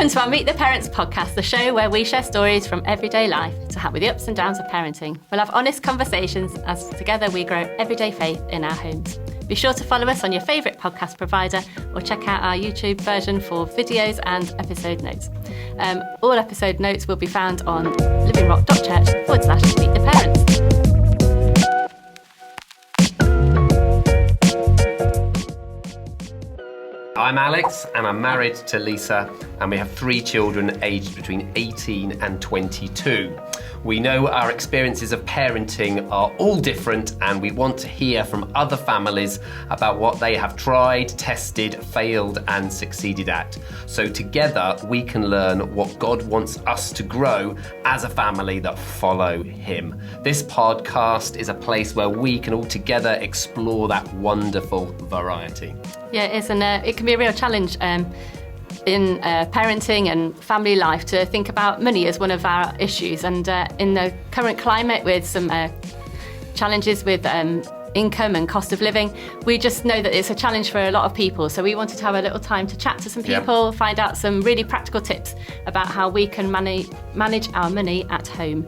Welcome to our Meet the Parents podcast, the show where we share stories from everyday life to help with the ups and downs of parenting. We'll have honest conversations as together we grow everyday faith in our homes. Be sure to follow us on your favourite podcast provider or check out our YouTube version for videos and episode notes. All episode notes will be found on livingrock.church/Meet the Parents. I'm Alex and I'm married to Lisa, and we have 3 children aged between 18 and 22. We know our experiences of parenting are all different, and we want to hear from other families about what they have tried, tested, failed and succeeded at. So together we can learn what God wants us to grow as a family that follow him. This podcast is a place where we can all together explore that wonderful variety. Yeah, it is, and it can be a real challenge in parenting and family life to think about money as one of our issues. And in the current climate with some challenges with income and cost of living, we just know that it's a challenge for a lot of people. So we wanted to have a little time to chat to some people, find out some really practical tips about how we can manage our money at home.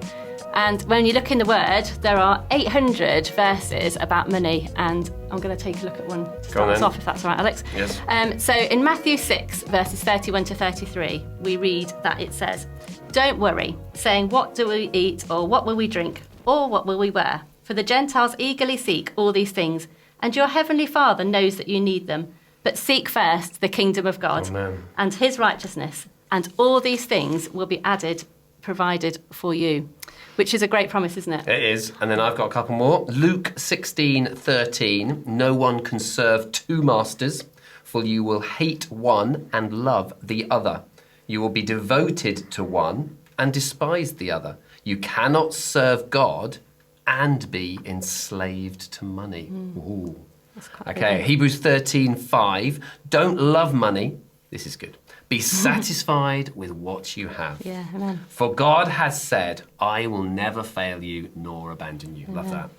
And when you look in the Word, there are 800 verses about money, and I'm going to take a look at one to start us off, if that's all right, Alex. Yes. So in Matthew 6, verses 31 to 33, we read that it says, "Don't worry, saying, what do we eat, or what will we drink, or what will we wear? For the Gentiles eagerly seek all these things, and your heavenly Father knows that you need them. But seek first the kingdom of God and his righteousness, and all these things will be provided for you." Which is a great promise, isn't it? It is. And then I've got a couple more. Luke 16:13. "No one can serve 2 masters, for you will hate one and love the other. You will be devoted to one and despise the other. You cannot serve God and be enslaved to money." Ooh. Okay, big. Hebrews 13:5. "Don't love money." This is good. "Be satisfied with what you have. Yeah, amen. For God has said, I will never fail you nor abandon you." Love that.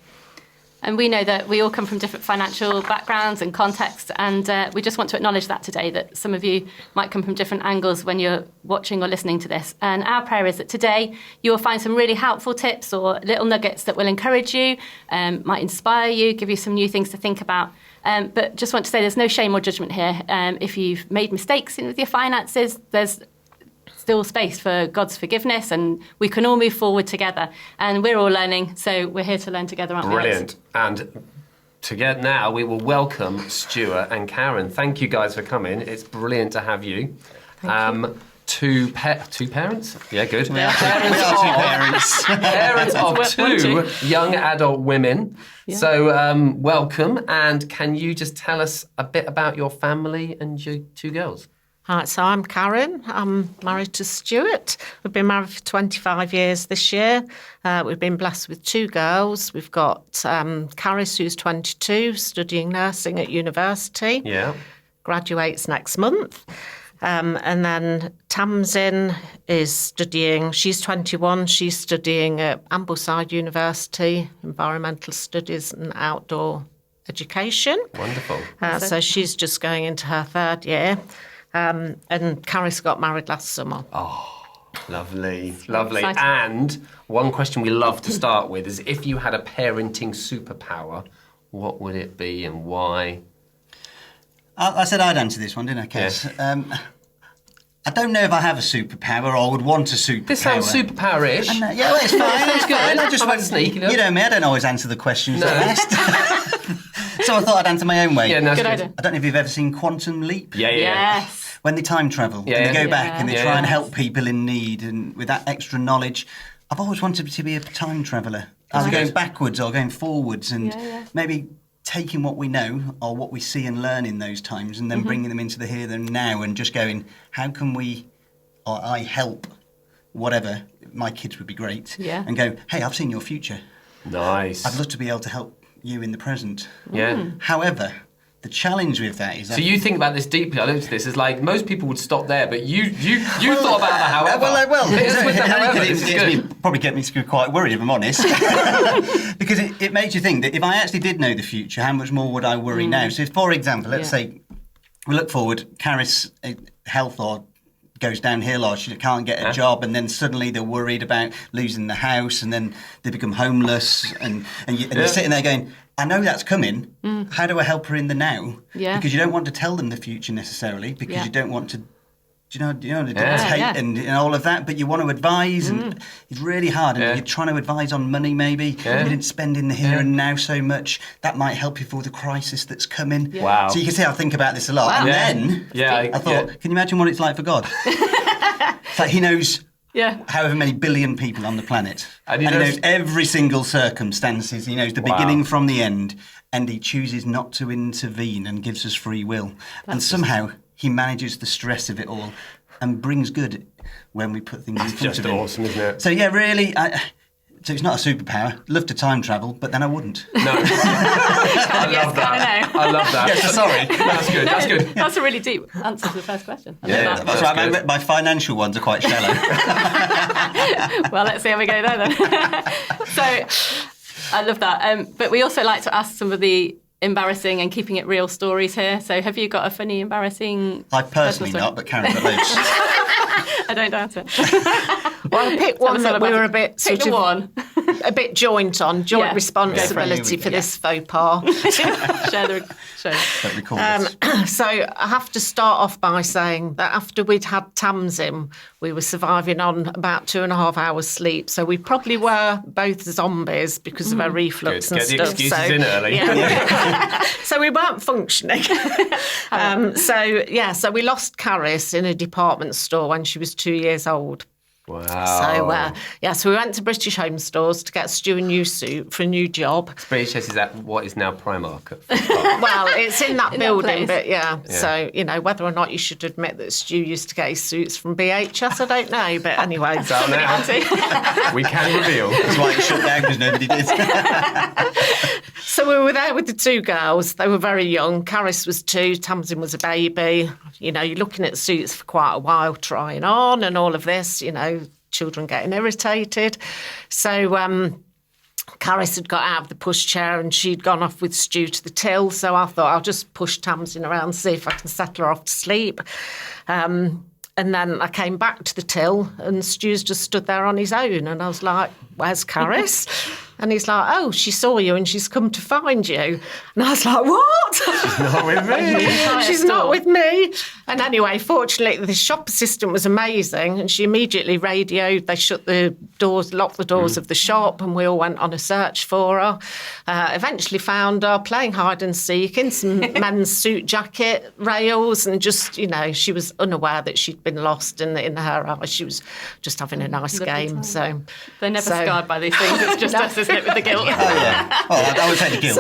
And we know that we all come from different financial backgrounds and contexts, and we just want to acknowledge that today, that some of you might come from different angles when you're watching or listening to this. And our prayer is that today you will find some really helpful tips or little nuggets that will encourage you, might inspire you, give you some new things to think about. But just want to say there's no shame or judgment here. If you've made mistakes with your finances, there's still space for God's forgiveness, and we can all move forward together. And we're all learning, so we're here to learn together, aren't we? Brilliant. And together now we will welcome Stuart and Karen. Thank you guys for coming. It's brilliant to have you. Two parents? Yeah, good. We are 2 parents. Parents of 2 young adult women. Yeah. So welcome, and can you just tell us a bit about your family and your 2 girls? Hi, so I'm Karen. I'm married to Stuart. We've been married for 25 years this year. We've been blessed with 2 girls. We've got Caris, who's 22, studying nursing at university. Yeah. Graduates next month. And then Tamsin is studying, she's 21, she's studying at Ambleside University, Environmental Studies and Outdoor Education. Wonderful. So she's just going into her 3rd year. And Caris got married last summer. Oh, lovely, lovely. Exciting. And one question we love to start with is, if you had a parenting superpower, what would it be and why? I said I'd answer this one, didn't I, Kes? Yes. I don't know if I have a superpower, or I would want a superpower. This sounds superpower-ish. Yeah, well, it's fine. It's good. fine. I just I like sneaky, you know me, I don't always answer the questions that are asked. So I thought I'd answer my own way. Yeah, no, Good idea. I don't know if you've ever seen Quantum Leap. Yeah. Yes. When they time travel, Yeah, and they yeah. go back and they Yeah, try yeah. and help people in need, and with that extra knowledge, I've always wanted to be a time traveller. Either going backwards or going forwards, and maybe taking what we know or what we see and learn in those times, and then bringing them into the here and now, and just going, how can we, or I help, whatever, my kids would be great, and go, hey, I've seen your future. Nice. I'd love to be able to help you in the present. Yeah. However, the challenge with that is... So you think about this deeply. I looked at this as like, most people would stop there, but you thought about the however. Well, Hit us with the however. This is good. Probably get me quite worried, if I'm honest. Because it makes you think that if I actually did know the future, how much more would I worry now? So, for example, let's say we look forward, Caris' health or goes downhill or she can't get a job, and then suddenly they're worried about losing the house, and then they become homeless, and you're sitting there going, I know that's coming. How do I help her in the now? Yeah. Because you don't want to tell them the future necessarily, because you don't want to, dictate and all of that, but you want to advise, and it's really hard. And you're trying to advise on money, maybe. You didn't spend in the here and now so much. That might help you for the crisis that's coming. Yeah. Wow. So you can see I think about this a lot. Wow. And then I thought, can you imagine what it's like for God? It's like he knows however many billion people on the planet. And he knows every single circumstances. He knows the beginning from the end. And he chooses not to intervene and gives us free will. And somehow he manages the stress of it all and brings good when we put things in front of him. It's just awesome, isn't it? So yeah, really, so it's not a superpower. Love to time travel, but then I wouldn't. No. I love that. I love that. Yes, sorry. That's good. That's good. That's a really deep answer to the first question. That's right. My financial ones are quite shallow. Well, let's see how we go there then. So I love that. But we also like to ask some of the embarrassing and keeping it real stories here. So have you got a funny, embarrassing... I personally not, but Karen got loads. I don't doubt it. Well, I picked one that we were a bit a bit joint responsibility for this faux pas. Share. Don't recall this. So I have to start off by saying that after we'd had Tamsin, we were surviving on about 2.5 hours sleep. So we probably were both zombies because of our reflux and Get stuff. the excuses in early. So we weren't functioning. So we lost Caris in a department store when she was 2 years old. Wow. So we went to British Home Stores to get Stu a new suit for a new job. British is at what is now Primark. Well, it's in that building, that but So, whether or not you should admit that Stu used to get his suits from BHS, I don't know. But anyway. We can reveal. That's why it shut down, because nobody did. So we were there with the two girls. They were very young. Caris was 2, Tamsin was a baby. You're looking at suits for quite a while, trying on and all of this, children getting irritated. So Caris had got out of the pushchair and she'd gone off with Stu to the till. So I thought I'll just push Tamsin around, see if I can settle her off to sleep. And then I came back to the till and Stu's just stood there on his own. And I was like, where's Caris? And he's like, oh, she saw you and she's come to find you. And I was like, what? She's not with me. She's not with me. And anyway, fortunately, the shop assistant was amazing. And she immediately radioed. They shut the doors, locked the doors of the shop, and we all went on a search for her. Eventually found her playing hide and seek in some men's suit jacket rails. And just, she was unaware that she'd been lost in her eyes. She was just having a nice game. So they're never scarred by these things. It's just us, isn't it, with the guilt? Oh, yeah. Well, I would say the guilt.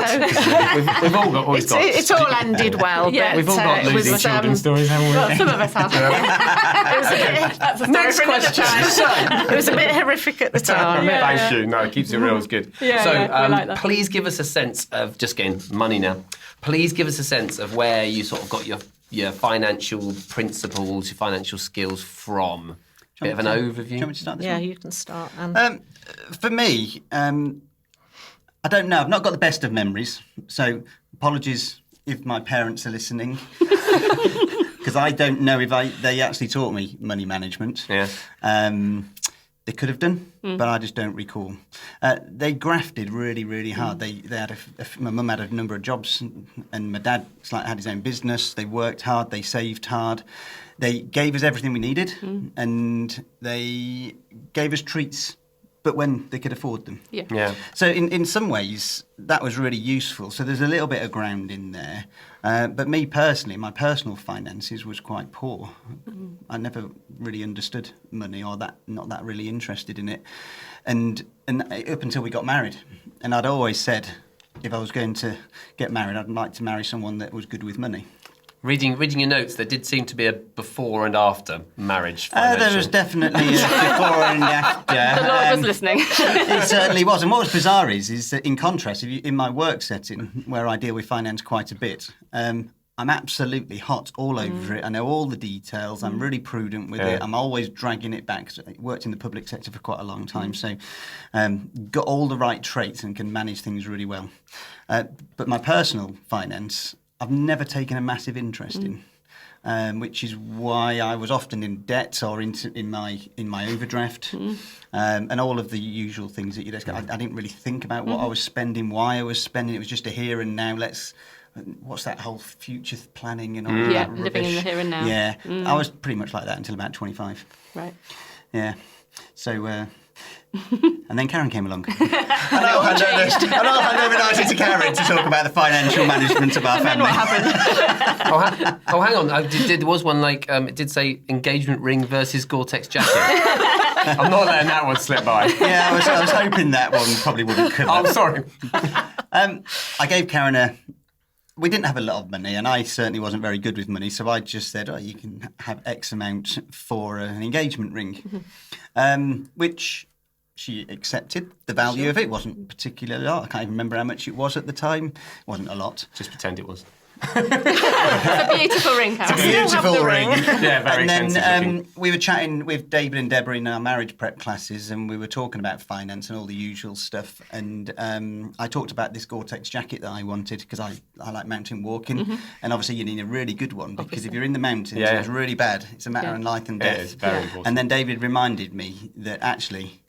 We've all got. It's all ended well. Yeah. But, We've all got losing children stories, haven't we? Well, some of us have. That's a story Next for another question. time. It was a bit horrific at the time. Thank you. No, it keeps it real. It's good. We like that. Please give us a sense of, just getting money now, please give us a sense of where you sort of got your financial principles, your financial skills from. Bit of an overview. Do you want me to start this Yeah, one? you can start. For me, I don't know. I've not got the best of memories, so apologies if my parents are listening, because I don't know if they actually taught me money management. Yeah. They could have done, but I just don't recall. They grafted really, really hard. They had my mum had a number of jobs, and my dad had his own business. They worked hard. They saved hard. They gave us everything we needed, and they gave us treats, but when they could afford them. Yeah. So in some ways, that was really useful. So there's a little bit of ground in there. But me personally, my personal finances was quite poor. I never really understood money or not that really interested in it. And up until we got married. And I'd always said, if I was going to get married, I'd like to marry someone that was good with money. Reading your notes, there did seem to be a before and after marriage financial. There was definitely a before and after. The Lord was listening. It certainly was. And what was bizarre is that in contrast, in my work setting, where I deal with finance quite a bit, I'm absolutely hot all over it. I know all the details. I'm really prudent with it. I'm always dragging it back. I worked in the public sector for quite a long time, so got all the right traits and can manage things really well. But my personal finance, I've never taken a massive interest in. which is why I was often in debt or in my overdraft, and all of the usual things that I didn't really think about what I was spending, why I was spending. It was just a here and now. What's that whole future planning and all that rubbish? Living in the here and now. Yeah, I was pretty much like that until about 25. Right. Yeah. So, and then Karen came along. And I'll hand over nicely to Karen to talk about the financial management of our family. What happened? Hang on. There was one it did say engagement ring versus Gore-Tex jacket. I'm not letting that one slip by. Yeah, I was hoping that one probably wouldn't come up. I'm sorry. I gave Karen we didn't have a lot of money, and I certainly wasn't very good with money, so I just said, you can have X amount for an engagement ring, which she accepted. The value of it wasn't particularly a lot. I can't even remember how much it was at the time. It wasn't a lot. Just pretend it was. It's a beautiful ring, Karen. It's a beautiful ring. Yeah, very And expensive then looking. we were chatting with David and Deborah in our marriage prep classes, and we were talking about finance and all the usual stuff. And I talked about this Gore-Tex jacket that I wanted because I like mountain walking. And obviously you need a really good one because if you're in the mountains, it's really bad. It's a matter of life and death. It is very important. And then David reminded me that actually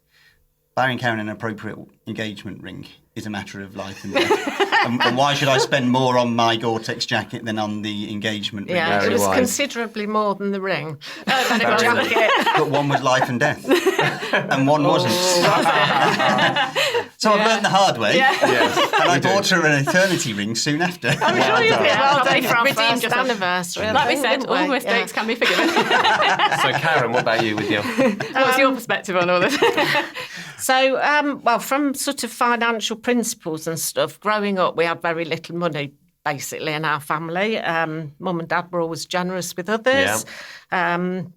buying Karen an appropriate engagement ring is a matter of life and death. and why should I spend more on my Gore-Tex jacket than on the engagement ring? Yeah, Very it was wise. considerably more than the ring. Very jacket. But one was life and death, and one wasn't. So I learned the hard way, Yes. and I bought her an eternity ring soon after. I'm sure you'll be well done for our Redeemed first yourself. anniversary. Like we said, didn't all we? mistakes can be forgiven. So, Karen, what about you with your... What's your perspective on all this? So, well, from sort of financial principles and stuff, growing up, we had very little money, basically, in our family. Mum and Dad were always generous with others,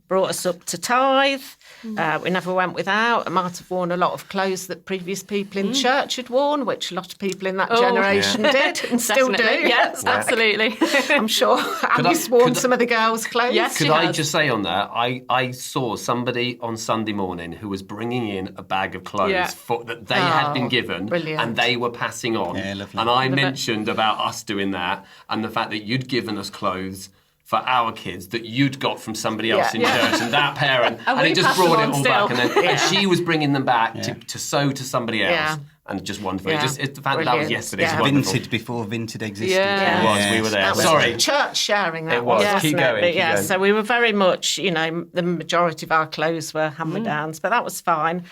brought us up to tithe. We never went without. I might have worn a lot of clothes that previous people in church had worn, which a lot of people in that generation did and still do. Definitely. Yes, absolutely. I'm sure Abby's worn some of the girls' clothes. Yes. Could She I has. just say on that, I saw somebody on Sunday morning who was bringing in a bag of clothes that they had been given brilliant. and they were passing on. Yeah, lovely. And I mentioned about us doing that and the fact that you'd given us clothes for our kids that you'd got from somebody else in church and that parent and we it just passed them brought it on all still. back and she was bringing them back to sew to somebody else. Yeah. And just wonderful. Yeah. It's the fact that was Brilliant. yesterday is Yeah. wonderful. Vinted before Vinted existed. Yeah. It was, we were there. That was Sorry. church sharing, that It was. wasn't Keep it? going, But keep yeah, going. so we were very much, the majority of our clothes were hand-me-downs, but that was fine.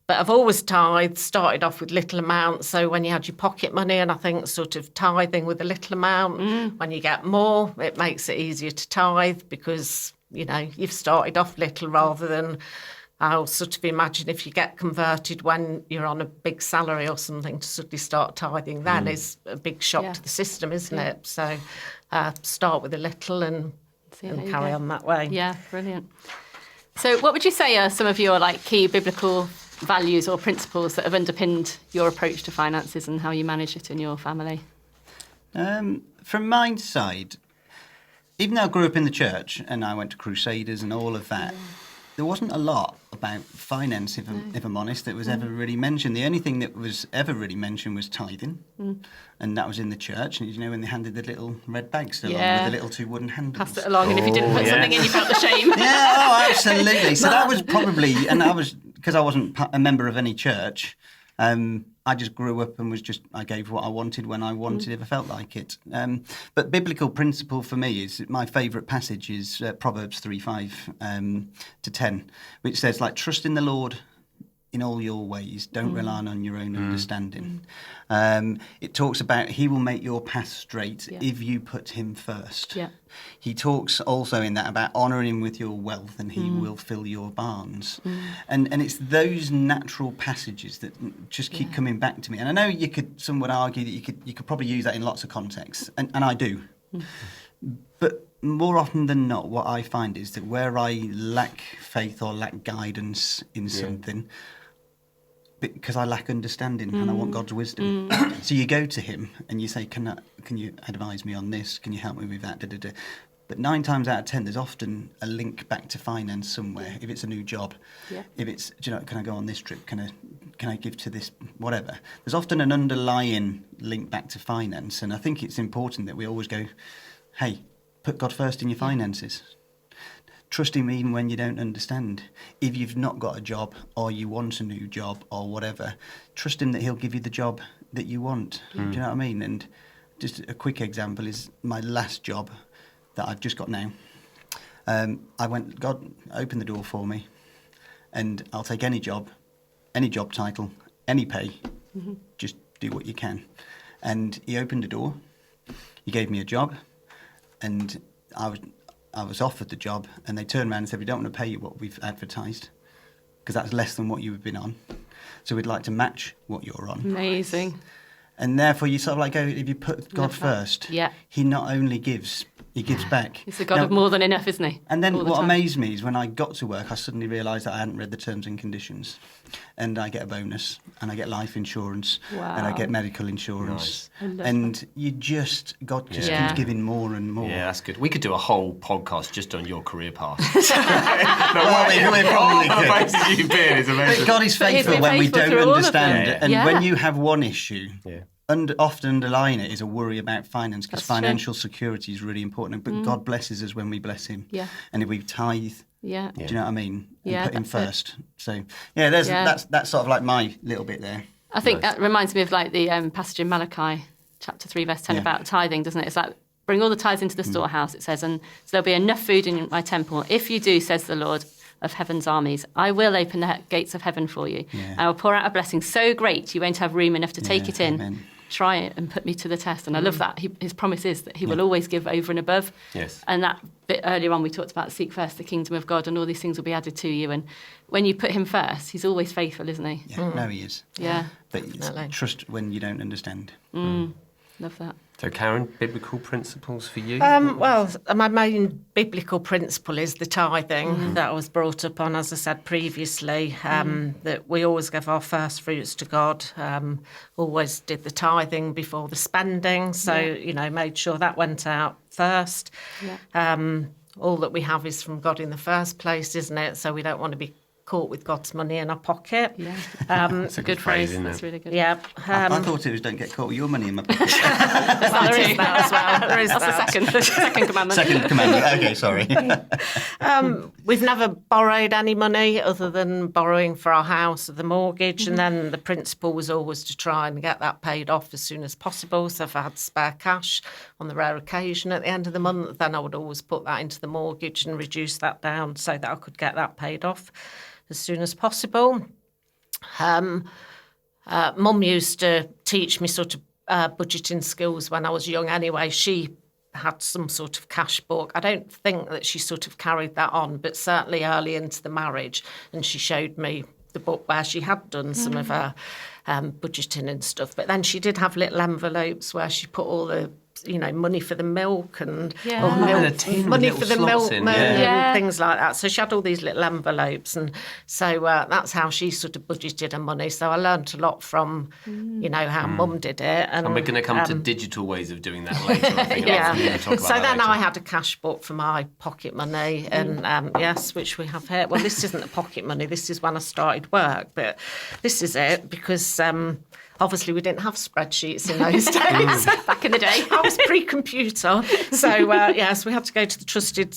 But I've always tithed, started off with little amounts. So when you had your pocket money, and I think sort of tithing with a little amount, when you get more, it makes it easier to tithe because, you've started off little rather than I'll sort of imagine if you get converted when you're on a big salary or something to suddenly start tithing, then is a big shock to the system, isn't it? So start with a little and carry on that way. Yeah, brilliant. So what would you say are some of your key biblical values or principles that have underpinned your approach to finances and how you manage it in your family? From my side, even though I grew up in the church and I went to Crusaders and all of that, there wasn't a lot about finance, if I'm honest, that was ever really mentioned. The only thing that was ever really mentioned was tithing, and that was in the church. And when they handed the little red bags along with the little two wooden handles. Pass it along, and if you didn't put something in, you felt the shame. Yeah, absolutely. So that was probably, and because I wasn't a member of any church, I just grew up and I gave what I wanted when I wanted if I felt like it. But biblical principle for me is, my favourite passage is Proverbs 3:5 to 10, which says, trust in the Lord in all your ways. Don't rely on your own understanding. It talks about he will make your path straight if you put him first. Yeah. He talks also in that about honouring him with your wealth and he will fill your barns. And it's those natural passages that just keep coming back to me. And I know some would argue that you could probably use that in lots of contexts, and I do. But more often than not, what I find is that where I lack faith or lack guidance in something, because I lack understanding and I want God's wisdom. So you go to him and you say, can you advise me on this? Can you help me with that? Da, da, da. But 9 times out of 10, there's often a link back to finance somewhere. If it's a new job, if it's, can I go on this trip? Can I give to this, whatever? There's often an underlying link back to finance. And I think it's important that we always go, hey, put God first in your finances. Trust him even when you don't understand. If you've not got a job or you want a new job or whatever, trust him that he'll give you the job that you want. Do you know what I mean? And just a quick example is my last job that I've just got now. God opened the door for me, and I'll take any job title, any pay, just do what you can. And he opened the door, he gave me a job, and I was offered the job, and they turned around and said, we don't want to pay you what we've advertised, because that's less than what you've been on. So we'd like to match what you're on. Amazing. And therefore, you sort of like go, if you put God first, he not only gives, he gives back. He's the God of more than enough, isn't he? And then what amazed me is when I got to work, I suddenly realised that I hadn't read the terms and conditions. And I get a bonus, and I get life insurance, and I get medical insurance. Nice. And God just keeps giving more and more. Yeah, that's good. We could do a whole podcast just on your career path. We probably could. Places you've been is amazing. But God is faithful when we don't understand. And when you have one issue, Yeah. often underlying it is a worry about finance, because financial security is really important. But God blesses us when we bless him. Yeah. And if we tithe, do you know what I mean? And put him first. So, that's sort of like my little bit there. I think that reminds me of like the passage in Malachi chapter 3 verse 10 about tithing, doesn't it? It's like, bring all the tithes into the storehouse, it says, and so there'll be enough food in my temple. If you do, says the Lord of heaven's armies, I will open the gates of heaven for you. I will pour out a blessing so great you won't have room enough to take it in. Amen. Try it and put me to the test. And I love that. His promise is that he will always give over and above. Yes. And that bit earlier on, we talked about seek first the kingdom of God, and all these things will be added to you. And when you put him first, he's always faithful, isn't he? Yeah, no, he is. Yeah. But trust when you don't understand. Love that. So, Karen, biblical principles for you? Well, my main biblical principle is the tithing that I was brought up on, as I said previously, that we always give our first fruits to God, always did the tithing before the spending, so, made sure that went out first. Yeah. All that we have is from God in the first place, isn't it? So we don't want to be caught with God's money in our pocket. Yeah. It's a good phrase, isn't it? That's really good. Yeah. I thought it was don't get caught with your money in my pocket. There is that as well. There is That's the second commandment. Second commandment. Okay, sorry. We've never borrowed any money other than borrowing for our house or the mortgage, and then the principle was always to try and get that paid off as soon as possible. So if I had spare cash on the rare occasion at the end of the month, then I would always put that into the mortgage and reduce that down so that I could get that paid off as soon as possible. Mum used to teach me sort of budgeting skills when I was young anyway. She had some sort of cash book. I don't think that she sort of carried that on, but certainly early into the marriage, and she showed me the book where she had done some of her budgeting and stuff. But then she did have little envelopes where she put all the money for the milk and money for the milkman and things like that. So she had all these little envelopes, and so that's how she sort of budgeted her money. So I learnt a lot from, how Mum did it. And we're going to come to digital ways of doing that later, I think. So then I had a cash book for my pocket money, and which we have here. Well, this isn't the pocket money. This is when I started work, but this is it because obviously we didn't have spreadsheets in those days. Back in the day. I was pre-computer. So, we had to go to the trusted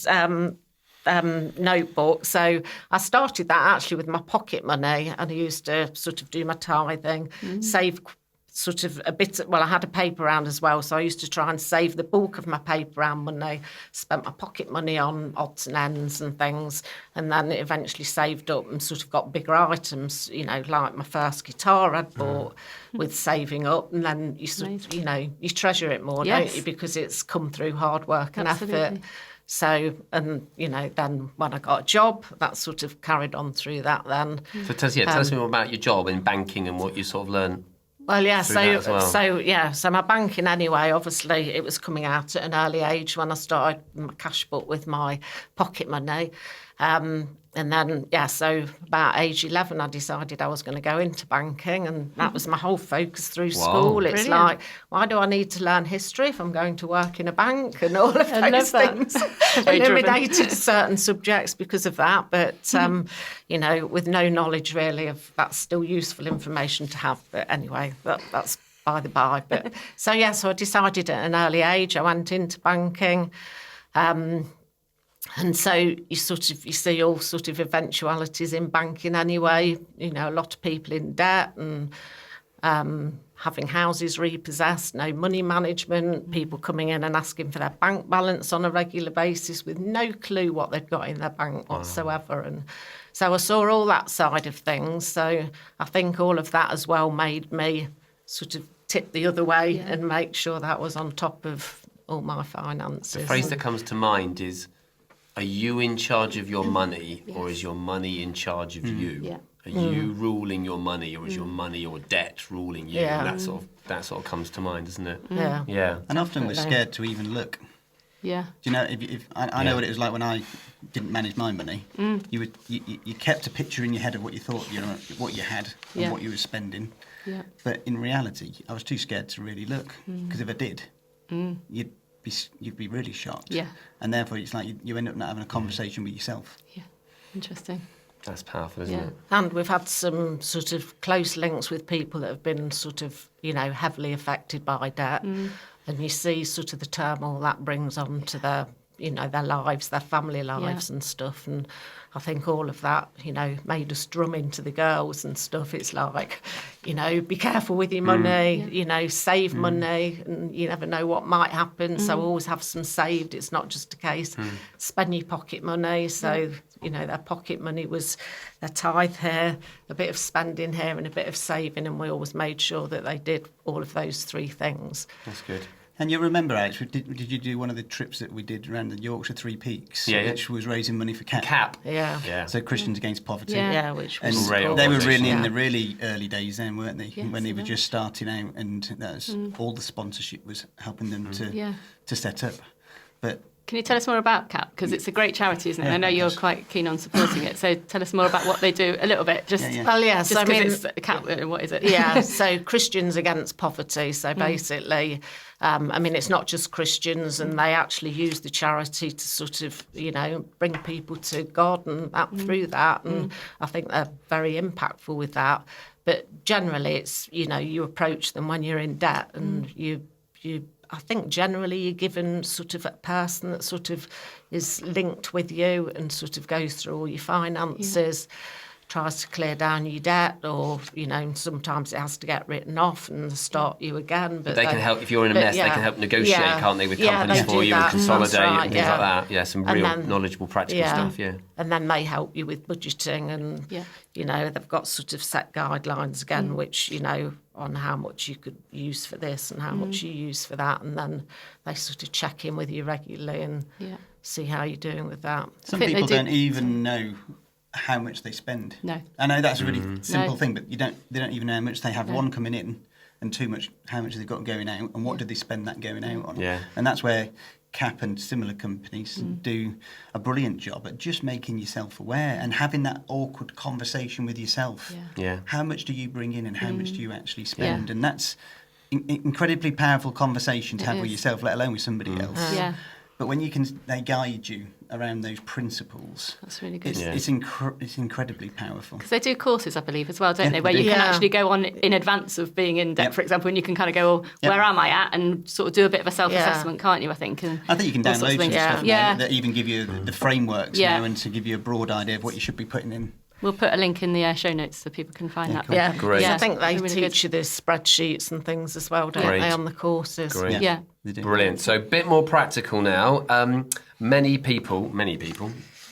notebook. So I started that actually with my pocket money, and I used to sort of do my tithing, save sort of a bit. Well, I had a paper round as well, so I used to try and save the bulk of my paper round money, spent my pocket money on odds and ends and things, and then eventually saved up and sort of got bigger items, like my first guitar I'd bought with saving up, and then you sort of, you treasure it more, don't you, because it's come through hard work and effort. So, and, then when I got a job, that sort of carried on through that then. So tell us more about your job in banking and what you sort of learned. Well, so my banking anyway, obviously it was coming out at an early age when I started my cash book with my pocket money. And then, so about age 11, I decided I was going to go into banking, and that was my whole focus through school. It's brilliant. like, why do I need to learn history if I'm going to work in a bank and all of those things? Eliminated certain subjects because of that, but, with no knowledge really of that's still useful information to have. But anyway, that's by the by. But so I decided at an early age I went into banking. And so you see all sort of eventualities in banking anyway. You know, a lot of people in debt and having houses repossessed, no money management, people coming in and asking for their bank balance on a regular basis with no clue what they've got in their bank whatsoever. And so I saw all that side of things. So I think all of that as well made me sort of tip the other way and make sure that was on top of all my finances. The phrase that comes to mind is, are you in charge of your money or is your money in charge of you? Yeah. Are you ruling your money or is your money or debt ruling you? Yeah. And that sort of comes to mind, doesn't it? Yeah. Yeah. And often we're scared to even look. Yeah. Do you know, if I know what it was like when I didn't manage my money. You kept a picture in your head of what you thought, what you had and what you were spending. Yeah. But in reality, I was too scared to really look, because if I did, you'd be really shocked. Yeah. And therefore, it's like you end up not having a conversation with yourself. Yeah. Interesting. That's powerful, isn't it? And we've had some sort of close links with people that have been sort of, heavily affected by debt. And you see sort of the turmoil that brings on to their lives, their family lives and stuff. And I think all of that, made us drum into the girls and stuff. It's like, be careful with your money, save money, and you never know what might happen. So always have some saved. It's not just a case, spend your pocket money. So, their pocket money was their tithe here, a bit of spending here and a bit of saving. And we always made sure that they did all of those three things. That's good. And you remember, Alex, did you do one of the trips that we did around the Yorkshire Three Peaks, which was raising money for CAP? Yeah. So Christians Against Poverty. Yeah, which was and they were really in the really early days then, weren't they? Yes, when they were just starting out, and that was all the sponsorship was helping them to set up. But can you tell us more about CAP? Because it's a great charity, isn't it? Yeah, I know you're quite keen on supporting it. So tell us more about what they do a little bit. Well, yes. Just because it's CAP, what is it? Yeah, so Christians Against Poverty. So basically, it's not just Christians, and they actually use the charity to sort of, bring people to God and that through that. And I think they're very impactful with that. But generally, it's, you approach them when you're in debt, and you I think generally you're given sort of a person that sort of is linked with you and sort of goes through all your finances, tries to clear down your debt, or, sometimes it has to get written off and start you again. But they can help, if you're in a mess, they can help negotiate, can't they, with companies for you and consolidate and things like that. Yeah, some real knowledgeable, practical stuff, And then they help you with budgeting and, they've got sort of set guidelines again, which, on how much you could use for this and how much you use for that. And then they sort of check in with you regularly and see how you're doing with that. Some people don't even know how much they spend. No. I know that's a really simple thing, but they don't even know how much they have, one coming in and how much they've got going out, and what do they spend that going out on. Yeah. And that's where CAP and similar companies do a brilliant job at just making yourself aware and having that awkward conversation with yourself. Yeah. How much do you bring in and how much do you actually spend? And that's incredibly powerful conversation to have with yourself, let alone with somebody else. Yeah. But when they guide you around those principles, that's really good. It's incredibly powerful. Because they do courses, I believe, as well, don't they? Where you can actually go on in advance of being in debt, for example, and you can kind of go, where am I at? And sort of do a bit of a self-assessment, can't you, I think? And I think you can download some stuff now that even give you the frameworks now, and to give you a broad idea of what you should be putting in. We'll put a link in the show notes so people can find that. Cool. Yeah, great. I think they really teach you the spreadsheets and things as well, don't they, on the courses? Great. Yeah. Brilliant. So a bit more practical now. Many people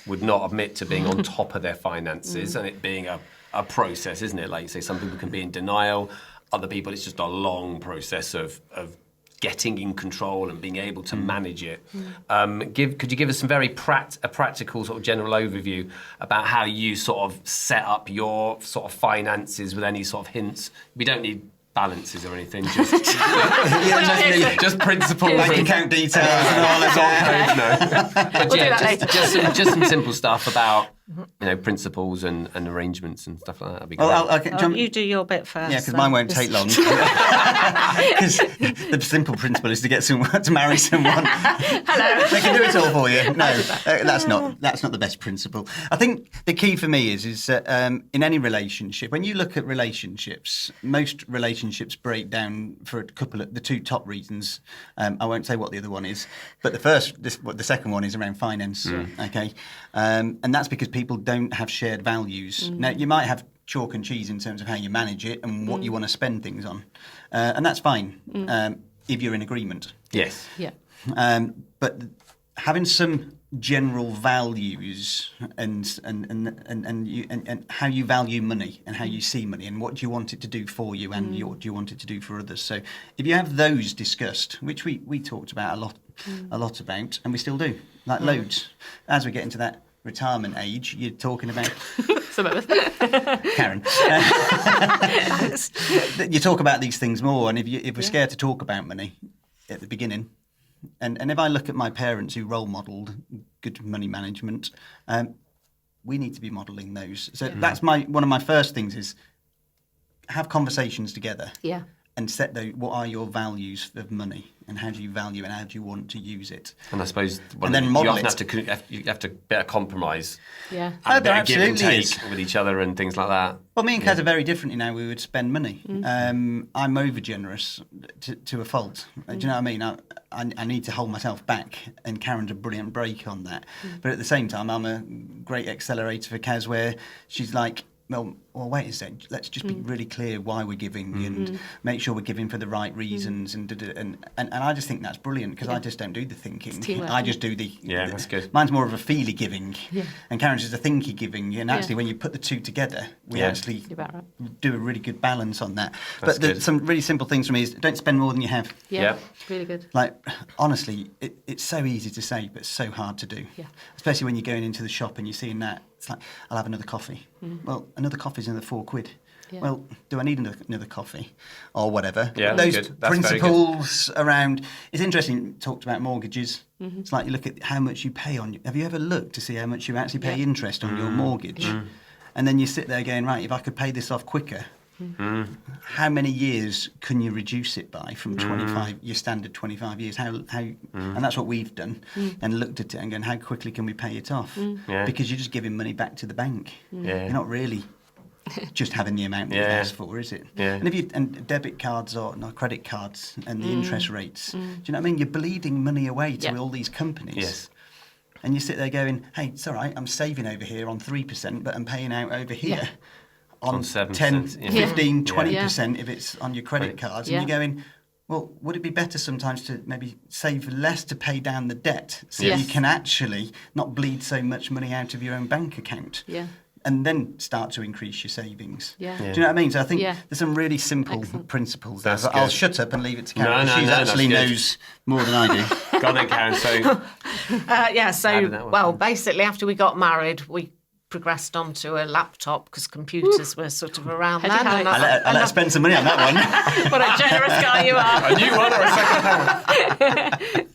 would not admit to being on top of their finances and it being a process, isn't it? Like you say, some people can be in denial. Other people, it's just a long process of getting in control and being able to manage it. Could you give us some very practical sort of general overview about how you sort of set up your sort of finances with any sort of hints? We don't need balances or anything, just principles. Bank account details and all of that. But just some simple stuff about principles and arrangements and stuff like that. That'd be great. Well, you do your bit first. Yeah, because mine won't take long. Because the simple principle is to get someone to marry someone. Hello. They can do it all for you. No, that's not the best principle. I think the key for me is that in any relationship, when you look at relationships, most relationships break down for the two top reasons. I won't say what the other one is, but the second one is around finance. Okay, and that's because people don't have shared values. Now, you might have chalk and cheese in terms of how you manage it and what you want to spend things on, and that's fine if you're in agreement. Yes. Yeah. But having some general values and how you value money and how you see money and what do you want it to do for you and what do you want it to do for others. So if you have those discussed, which we talked about a lot about, and we still do, like loads, as we get into that retirement age, you're talking about Some of us. Karen. You talk about these things more, and if we're scared to talk about money at the beginning, and if I look at my parents who role modelled good money management, we need to be modelling those. So that's one of my first things is have conversations together. Yeah. And set what are your values of money and how do you value and how do you want to use it? And I suppose and then you model often it. have to bear a compromise. Yeah. And a bit of give and absolutely take with each other and things like that. Well, me and Kaz are very different in how we would spend money. I'm over generous to a fault. Do you know what I mean? I need to hold myself back, and Karen's a brilliant break on that. But at the same time, I'm a great accelerator for Kaz, where she's like, well, wait a sec. Let's just be really clear why we're giving and make sure we're giving for the right reasons. And I just think that's brilliant because I just don't do the thinking. I just do the... Yeah, that's good. Mine's more of a feely giving and Karen's is a thinky giving. And actually, when you put the two together, we actually do a really good balance on that. That's but some really simple things for me is don't spend more than you have. Yeah. Really good. Like, honestly, it's so easy to say, but so hard to do. Yeah. Especially when you're going into the shop and you're seeing that. It's like, I'll have another coffee. Well, another coffee's another £4. Yeah. Well, do I need another coffee or whatever? Yeah, those good. That's principles around. It's interesting. You talked about mortgages. It's like you look at how much you pay on. Have you ever looked to see how much you actually pay interest on your mortgage? And then you sit there going, right, if I could pay this off quicker, how many years can you reduce it by from 25? Your standard 25 years. How? And that's what we've done, and looked at it and going, how quickly can we pay it off? Because you're just giving money back to the bank. You're not really just having the amount that you asked for, is it? And debit cards or credit cards and the interest rates. Do you know what I mean? You're bleeding money away to all these companies. Yes. And you sit there going, hey, it's all right. I'm saving over here on 3%, but I'm paying out over here. On 7%, 10, 15, 20% if it's on your credit cards. And you're going, well, would it be better sometimes to maybe save less to pay down the debt so you can actually not bleed so much money out of your own bank account? And then start to increase your savings. Do you know what I mean? So I think there's some really simple principles there. I'll shut up and leave it to Karen. She actually knows more than I do. Go on then, Karen. So, basically after we got married, we progressed onto a laptop because computers were sort of around then. I let her spend some money on that one. What a generous guy you are. A new one or a second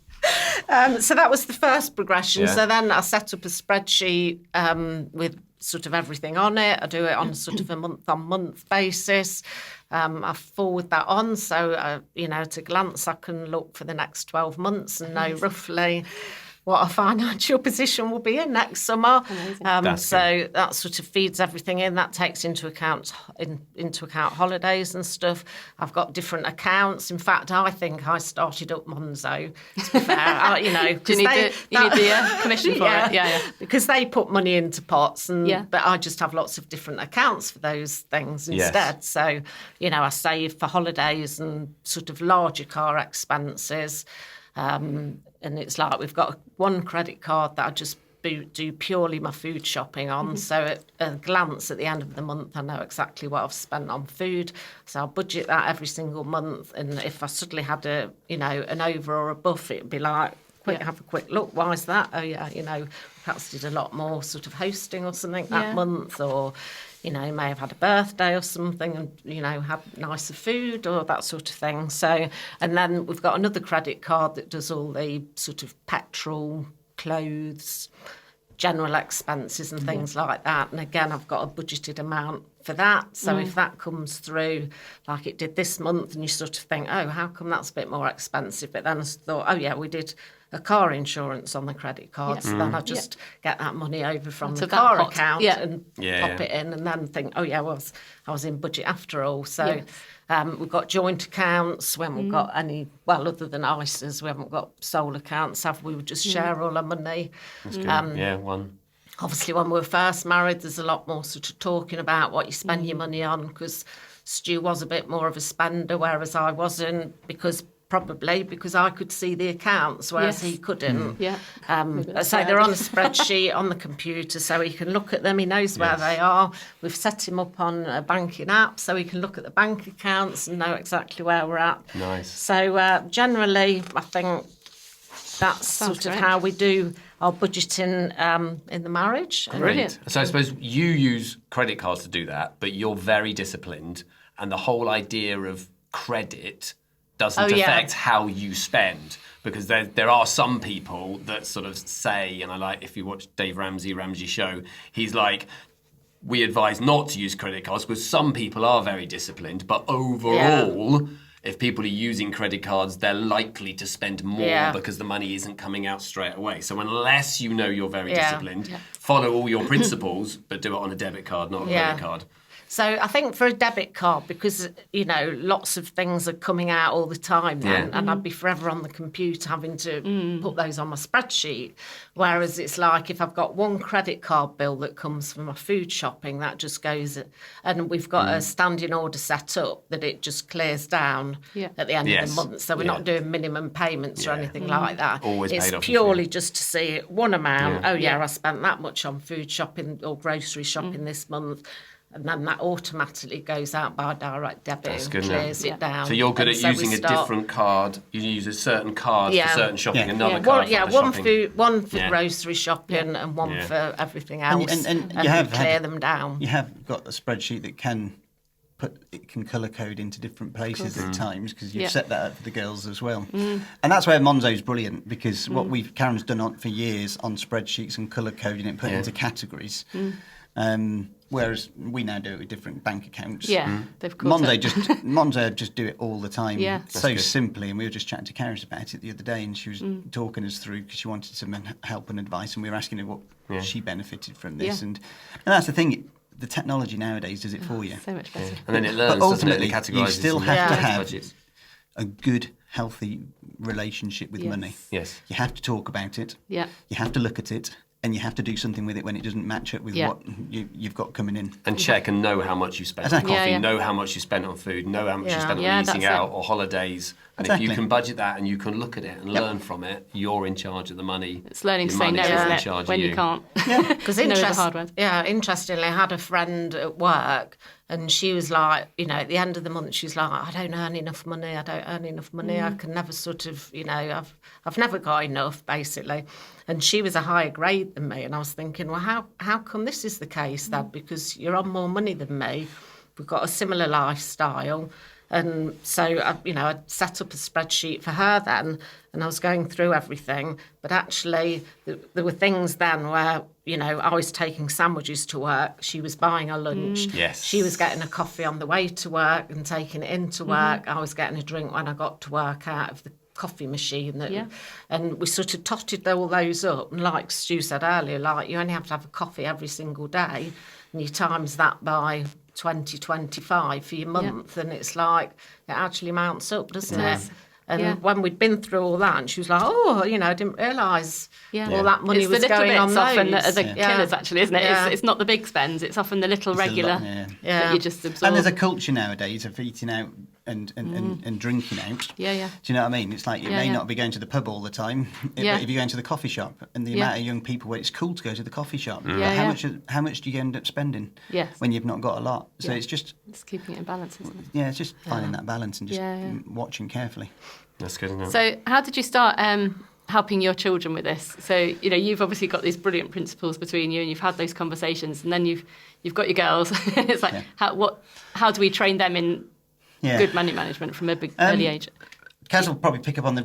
one? So that was the first progression. So then I set up a spreadsheet with sort of everything on it. I do it on sort of a month-on-month basis. I forward that on so, at a glance I can look for the next 12 months and know roughly what our financial position will be in next summer. So that sort of feeds everything in. That takes into account holidays and stuff. I've got different accounts. In fact, I think I started up Monzo, to be fair. Do you need the commission for it? Yeah. Because they put money into pots, but I just have lots of different accounts for those things instead. So, I save for holidays and sort of larger car expenses. And it's like we've got one credit card that I just do purely my food shopping on. So at a glance at the end of the month, I know exactly what I've spent on food. So I'll budget that every single month. And if I suddenly had an over or above, it'd be like, have a quick look. Why is that? Oh, yeah, perhaps did a lot more sort of hosting or something that month, or... may have had a birthday or something and, had nicer food or that sort of thing. So, and then we've got another credit card that does all the sort of petrol, clothes, general expenses and things like that. And again, I've got a budgeted amount for that. So if that comes through like it did this month, and you sort of think, oh, how come that's a bit more expensive? But then I thought, oh yeah, we did a car insurance on the credit card. So then I just get that money over from the car account and pop it in, and then think, oh yeah, I was in budget after all. So we've got joint accounts. We haven't got any, well, other than ISAs, we haven't got sole accounts, have we? We just share all our money. That's good. One. Obviously, when we were first married, there's a lot more sort of talking about what you spend your money on, because Stu was a bit more of a spender, whereas I wasn't, probably because I could see the accounts, whereas he couldn't. So they're on a spreadsheet on the computer, so he can look at them. He knows where they are. We've set him up on a banking app, so he can look at the bank accounts and know exactly where we're at. Nice. So generally, I think that's sort of how we do our budgeting in the marriage. Brilliant. So I suppose you use credit cards to do that, but you're very disciplined, and the whole idea of credit doesn't affect how you spend, because there are some people that sort of say, and I like, if you watch Dave Ramsey's show, he's like, we advise not to use credit cards because some people are very disciplined, but overall, if people are using credit cards, they're likely to spend more because the money isn't coming out straight away. So unless you know you're very disciplined, follow all your principles, but do it on a debit card, not a credit card. So I think for a debit card, because, you know, lots of things are coming out all the time then, and I'd be forever on the computer having to put those on my spreadsheet. Whereas it's like if I've got one credit card bill that comes from my food shopping, that just goes, and we've got a standing order set up that it just clears down at the end of the month. So we're not doing minimum payments or anything like that. Always it's paid off purely just to see one amount. I spent that much on food shopping or grocery shopping this month. And then that automatically goes out by direct debit and clears it down. So you're good at using a different card. You use a certain card for certain shopping, another card for other shopping. One for grocery shopping and one for everything else. And you have clear them down. You have got a spreadsheet that can colour code into different places at times, because you've set that up for the girls as well. And that's where Monzo's brilliant, because what Karen's done for years on spreadsheets and colour coding it, put into categories. Whereas we now do it with different bank accounts. They've caught Monzo just do it all the time, so good. Simply. And we were just chatting to Karen about it the other day, and she was talking us through, because she wanted some help and advice, and we were asking her what she benefited from this. And that's the thing, the technology nowadays does it for you. So much better. And then it learns, but ultimately, doesn't it? you still have to have budgets. a good, healthy relationship with money. Yes. You have to talk about it. Yeah. You have to look at it. And you have to do something with it when it doesn't match up with what you've got coming in. And check and know how much you spent on coffee, know how much you spent on food, know how much you spent on eating out or holidays. And if you can budget that and you can look at it and learn from it, you're in charge of the money. It's learning to say no, isn't it, when you can't. Because interestingly, I had a friend at work, and she was like, you know, at the end of the month, she was like, I don't earn enough money. I can never sort of, you know, I've never got enough, basically. And she was a higher grade than me. And I was thinking, well, how come this is the case then? Because you're on more money than me. We've got a similar lifestyle. And so, I set up a spreadsheet for her then, and I was going through everything. But actually, there were things then where, you know, I was taking sandwiches to work. She was buying her lunch. Yes. She was getting a coffee on the way to work and taking it into work. I was getting a drink when I got to work out of the coffee machine. And we sort of totted all those up. And like Stu said earlier, like, you only have to have a coffee every single day, and you times that by 20-25 for your month, and it's like, it actually mounts up, doesn't it? And when we'd been through all that, and she was like, oh, you know, I didn't realise all that money was going on those. It's the little bits often that are the killers, actually, isn't it? It's not the big spends, it's often the little regular that you just absorb. And there's a culture nowadays of eating out and drinking out. Do you know what I mean? It's like you may not be going to the pub all the time, but if you go into the coffee shop, and the amount of young people where it's cool to go to the coffie shop, how much do you end up spending when you've not got a lot? So it's just keeping it in balance, isn't it? Yeah, it's just finding that balance and just watching carefully. That's good, isn't it? So how did you start helping your children with this? So, you know, you've obviously got these brilliant principles between you, and you've had those conversations, and then you've got your girls. It's like, how do we train them in good money management from a big early age? Kaz will probably pick up on the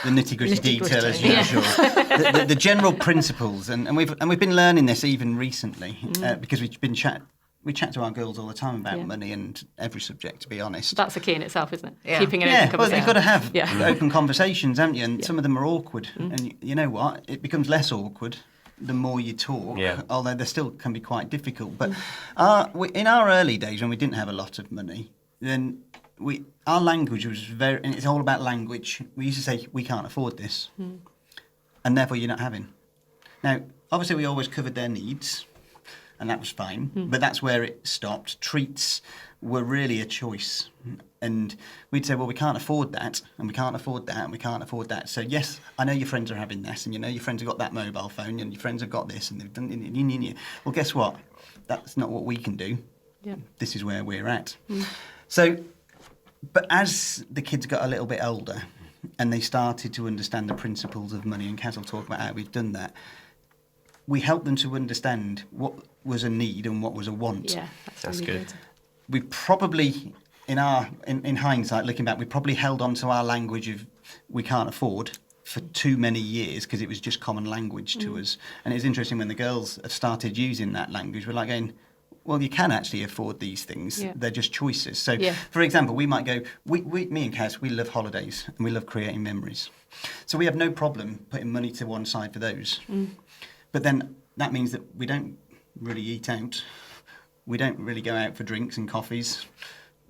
nitty-gritty detail as Nitty-gritty, usual. The general principles, and we've been learning this even recently because we chat to our girls all the time about money and every subject, to be honest. That's a key in itself, isn't it? Yeah. Keeping an open Well, conversation. you've got to have open conversations, haven't you? And some of them are awkward. And you know what? It becomes less awkward the more you talk, although they still can be quite difficult. But in our early days, when we didn't have a lot of money, then our language was very, and it's all about language. We used to say, we can't afford this, and therefore you're not having. Now, obviously, we always covered their needs, and that was fine, but that's where it stopped. Treats were really a choice, and we'd say, well, we can't afford that, and we can't afford that, and we can't afford that. So yes, I know your friends are having this, and you know your friends have got that mobile phone, and your friends have got this, and they've done. Well, guess what? That's not what we can do. Yeah. This is where we're at. So, but as the kids got a little bit older, and they started to understand the principles of money, and Kaz will talk about how we've done that, we helped them to understand what was a need and what was a want. Yeah, that's really good. We probably, in hindsight, looking back, we probably held on to our language of we can't afford for too many years because it was just common language to us. And it's interesting when the girls have started using that language, we're like going, well, you can actually afford these things. Yeah. They're just choices. So, for example, we might go, me and Kaz, we love holidays and we love creating memories. So we have no problem putting money to one side for those. But then that means that we don't really eat out. We don't really go out for drinks and coffees.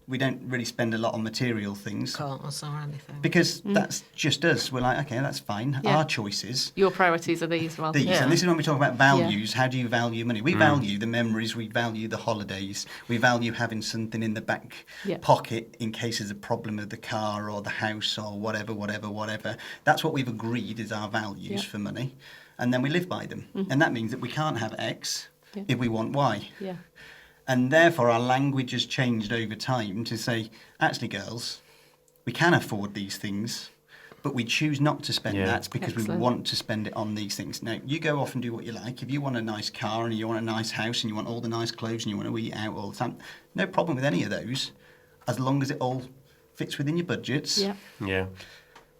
We don't really spend a lot on material things. Cars or anything. Because that's just us. We're like, okay, that's fine. Yeah. Our choices. Your priorities are these rather than... And this is when we talk about values. How do you value money? We value the memories. We value the holidays. We value having something in the back pocket in case there's a problem with the car or the house or whatever. That's what we've agreed is our values for money. And then we live by them. And that means that we can't have X if we want Y. Yeah. And therefore our language has changed over time to say, actually, girls, we can afford these things, but we choose not to spend that because we want to spend it on these things. Now, you go off and do what you like. If you want a nice car and you want a nice house and you want all the nice clothes and you want to eat out all the time, no problem with any of those, as long as it all fits within your budgets. Yeah.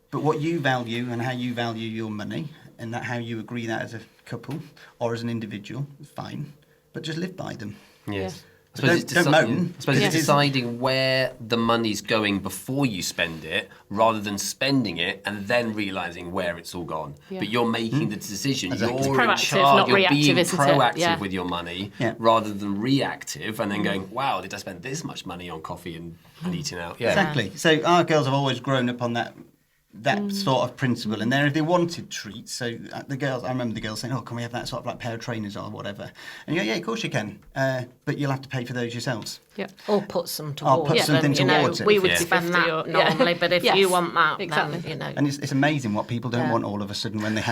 But what you value and how you value your money and that how you agree that as a couple or as an individual, fine, but just live by them. Yes. Don't moan. I suppose it's deciding where the money's going before you spend it, rather than spending it and then realising where it's all gone. Yeah. But you're making the decision. Exactly. You're Proactive, in charge. not You're reactive, being isn't it? proactive Yeah. with your money rather than reactive, and then going, wow, did I spend this much money on coffee and eating out? Yeah. Exactly. So our girls have always grown up on that sort of principle, and then if they wanted treats, so I remember the girls saying, oh, can we have that sort of like pair of trainers or whatever, and you go, yeah, of course you can, but you'll have to pay for those yourselves. Or put some towards put something towards it. We would Yeah. spend 50 that or- normally, but if you want that, exactly. then, And it's amazing what people don't want all of a sudden when they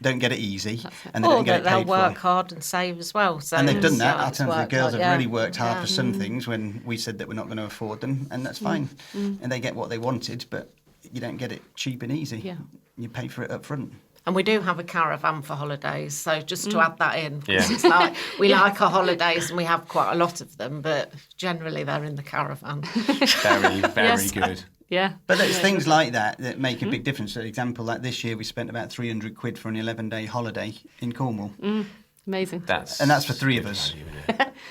don't get it easy and they or don't get that it they'll paid work for. hard and save as well. So And they've done that. so Our it's terms, the worked girls out, have really worked hard for some things when we said that we're not going to afford them, and that's fine. And they get what they wanted, but you don't get it cheap and easy. Yeah. You pay for it up front. And we do have a caravan for holidays, so just to add that in, because Yeah. it's like we like our holidays and we have quite a lot of them, but generally they're in the caravan. Very, very good. Yeah. But it's things like that that make a big difference. For example, like this year we spent about 300 quid for an 11-day holiday in Cornwall. Amazing. That's for three of us.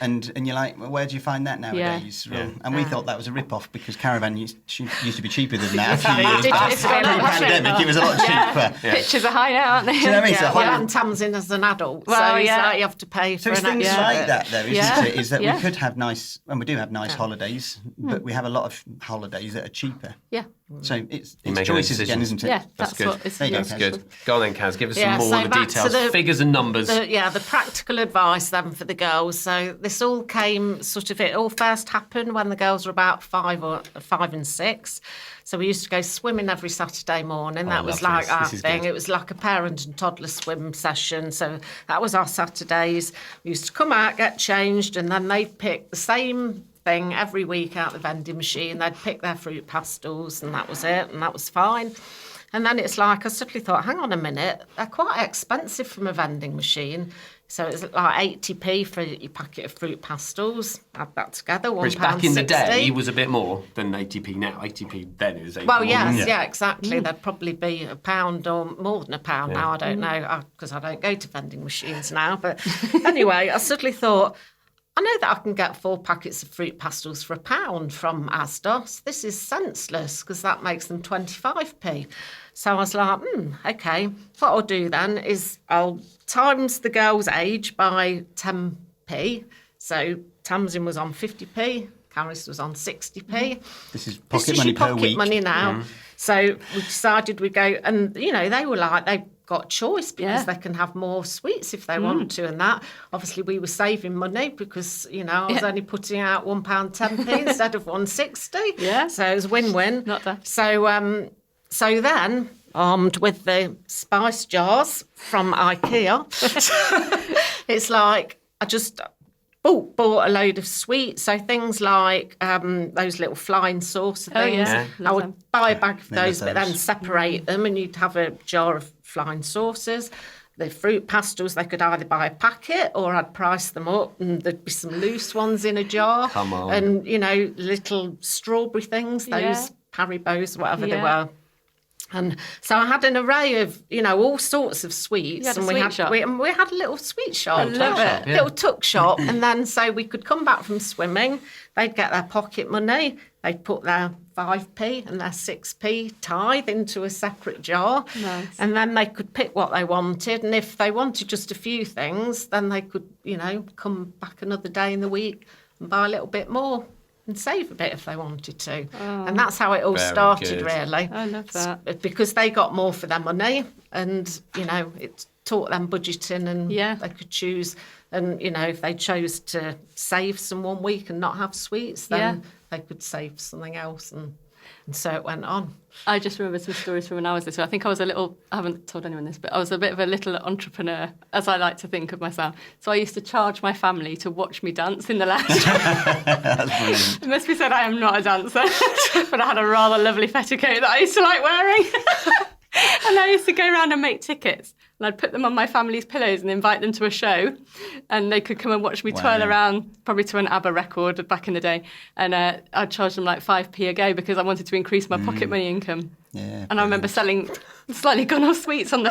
And you're like, well, where do you find that nowadays? Yeah. And we thought that was a rip-off because caravan used to be cheaper than that a few years Did back. it's gone up, hasn't it? Pre-pandemic, it was a lot cheaper. Pictures are high now, aren't they? Do you know what I mean? So Well, and Tam's in as an adult, Well, so it's yeah. like you have to pay So for it's an things extra like bit. that, though, isn't Yeah. it? Is that Yeah. we could have nice, and we do have nice holidays, but we have a lot of holidays that are cheaper. Yeah. So it's making a choices decision. again, isn't it? Yeah, That's that's good. what it's There you go, That's Kaz. good. Go on then, Kaz. Give us Yeah, some more so of the back to details, the- figures and numbers. The practical advice then for the girls. So this all came it all first happened when the girls were about 5 and 6. So we used to go swimming every Saturday morning. That was love like this. our This is thing. good. It was like a parent and toddler swim session. So that was our Saturdays. We used to come out, get changed, and then they'd pick the same thing every week out the vending machine. They'd pick their fruit pastels, and that was it, and that was fine. And then it's like, I suddenly thought, hang on a minute, they're quite expensive from a vending machine. So it's like 80p for your packet of fruit pastels. Add that together, Which back in the day was a bit more than 80p now. 80p then is 80p. Well, yes, yeah, exactly. There'd probably be £1 or more than £1 now. I don't know, because I don't go to vending machines now. But anyway, I suddenly thought, I know that I can get 4 packets of fruit pastels for £1 from Asda. So this is senseless because that makes them 25p. So I was like, OK, what I'll do then is I'll times the girl's age by 10p. So Tamsin was on 50p, Caris was on 60p. This is pocket money per week. Pocket money now. So we decided we'd go, and, you know, they were like, they've got choice because they can have more sweets if they want to, and that. Obviously, we were saving money because, you know, I was only putting out £1.10p instead of 1.60. Yeah. So it was win-win. Not bad. So then, armed with the spice jars from IKEA, it's like I just bought a load of sweets. So things like those little flying saucer things. Yeah. I would buy a bag of those, those. but then separate them, and you'd have a jar of flying saucers. The fruit pastels, they could either buy a packet or I'd price them up, and there'd be some loose ones in a jar. Come on. And, you know, little strawberry things, those Haribos, whatever they were. And so I had an array of, you know, all sorts of sweets. You had a and sweet we had shop. we had a little sweet shop. I love it. Little tuck shop. And then so we could come back from swimming, they'd get their pocket money, they'd put their 5p and their 6p tithe into a separate jar. Nice. And then they could pick what they wanted. And if they wanted just a few things, then they could, you know, come back another day in the week and buy a little bit more and save a bit if they wanted to. And that's how it all Very started, good. really. I love that. Because they got more for their money, and, you know, it taught them budgeting, and they could choose. And, you know, if they chose to save some one week and not have sweets, then they could save something else. And so it went on. I just remember some stories from when I was little. I think I haven't told anyone this, but I was a bit of a little entrepreneur, as I like to think of myself. So I used to charge my family to watch me dance in the lounge. That's brilliant. It must be said I am not a dancer, but I had a rather lovely petticoat that I used to like wearing. And I used to go around and make tickets. And I'd put them on my family's pillows and invite them to a show. And they could come and watch me twirl around, probably to an ABBA record back in the day. And I'd charge them like 5p a go because I wanted to increase my pocket money income. Yeah, and I remember selling slightly gone off sweets on the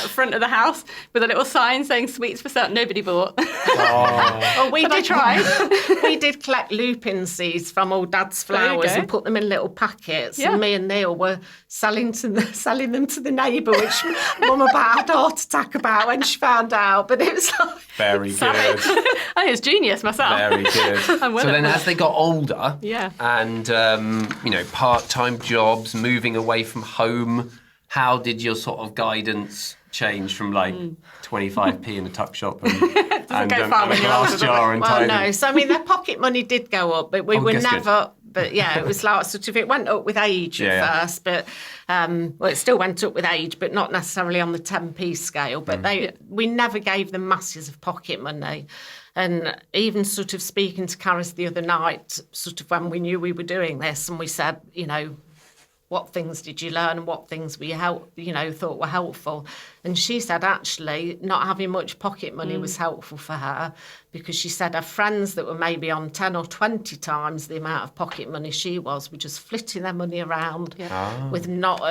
front of the house with a little sign saying sweets for sale. Nobody bought. Well, I tried. We did collect lupin seeds from old Dad's flowers and put them in little packets. Yeah. And me and Neil were selling them to the neighbour, which Mum about had a heart attack about when she found out. But it was like... Very good. I was genius myself. Very good. So then as they got older and, you know, part-time jobs, moving away from home, how did your sort of guidance change from like 25p in a tuck shop and a glass jar and Well, tithing? no. So, I mean, their pocket money did go up, but we were never... Good. But, yeah, it was like sort of... It went up with age at first, but... well, it still went up with age, but not necessarily on the 10p scale. But we never gave them masses of pocket money. And even sort of speaking to Caris the other night, sort of when we knew we were doing this, and we said, you know, what things did you learn and what things we thought were helpful? And she said, actually, not having much pocket money was helpful for her, because she said her friends that were maybe on 10 or 20 times the amount of pocket money she was were just flitting their money around with not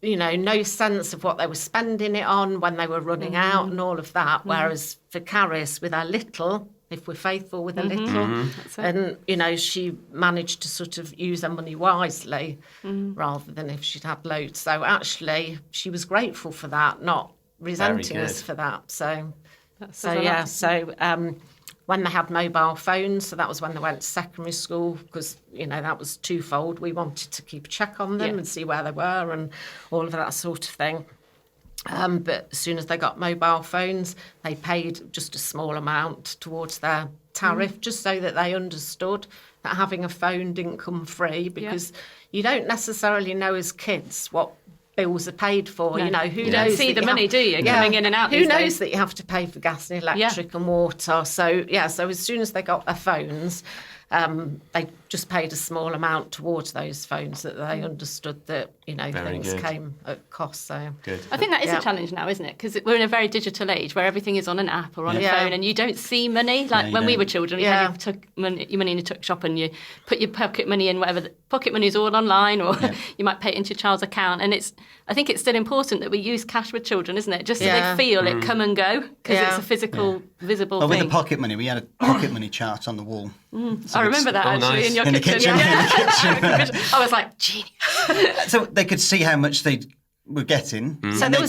no sense of what they were spending it on, when they were running out and all of that. Whereas for Caris, with her little, if we're faithful with a little, and, you know, she managed to sort of use her money wisely rather than if she'd had loads. So actually, she was grateful for that, not resenting us for that. So when they had mobile phones, so that was when they went to secondary school, because, you know, that was twofold. We wanted to keep a check on them and see where they were and all of that sort of thing. But as soon as they got mobile phones, they paid just a small amount towards their tariff, just so that they understood that having a phone didn't come free, because you don't necessarily know as kids what bills are paid for. No. You know, who knows? You don't see the money, do you? Coming in and out. Who knows that you have to pay for gas and electric and water? So as soon as they got their phones, they just paid a small amount towards those phones, that they understood that, things good. came at cost. So Good. I think that is Yeah. a challenge now, isn't it? Because we're in a very digital age where everything is on an app or on a Yeah. phone, and you don't see money. Like you when we don't. were children, you Yeah. had your money in your tuck shop, and you put your pocket money in whatever. Pocket money is all online, or you might pay it into your child's account. And I think it's still important that we use cash with children, isn't it? Just so Yeah. they feel it come and go, because Yeah. it's a physical, visible But with thing. the pocket money, we had a pocket money chart on the wall. I remember that Oh, actually nice. in your In the kitchen. kitchen, Yeah. I was like, genius. So they could see how much they were getting. So and there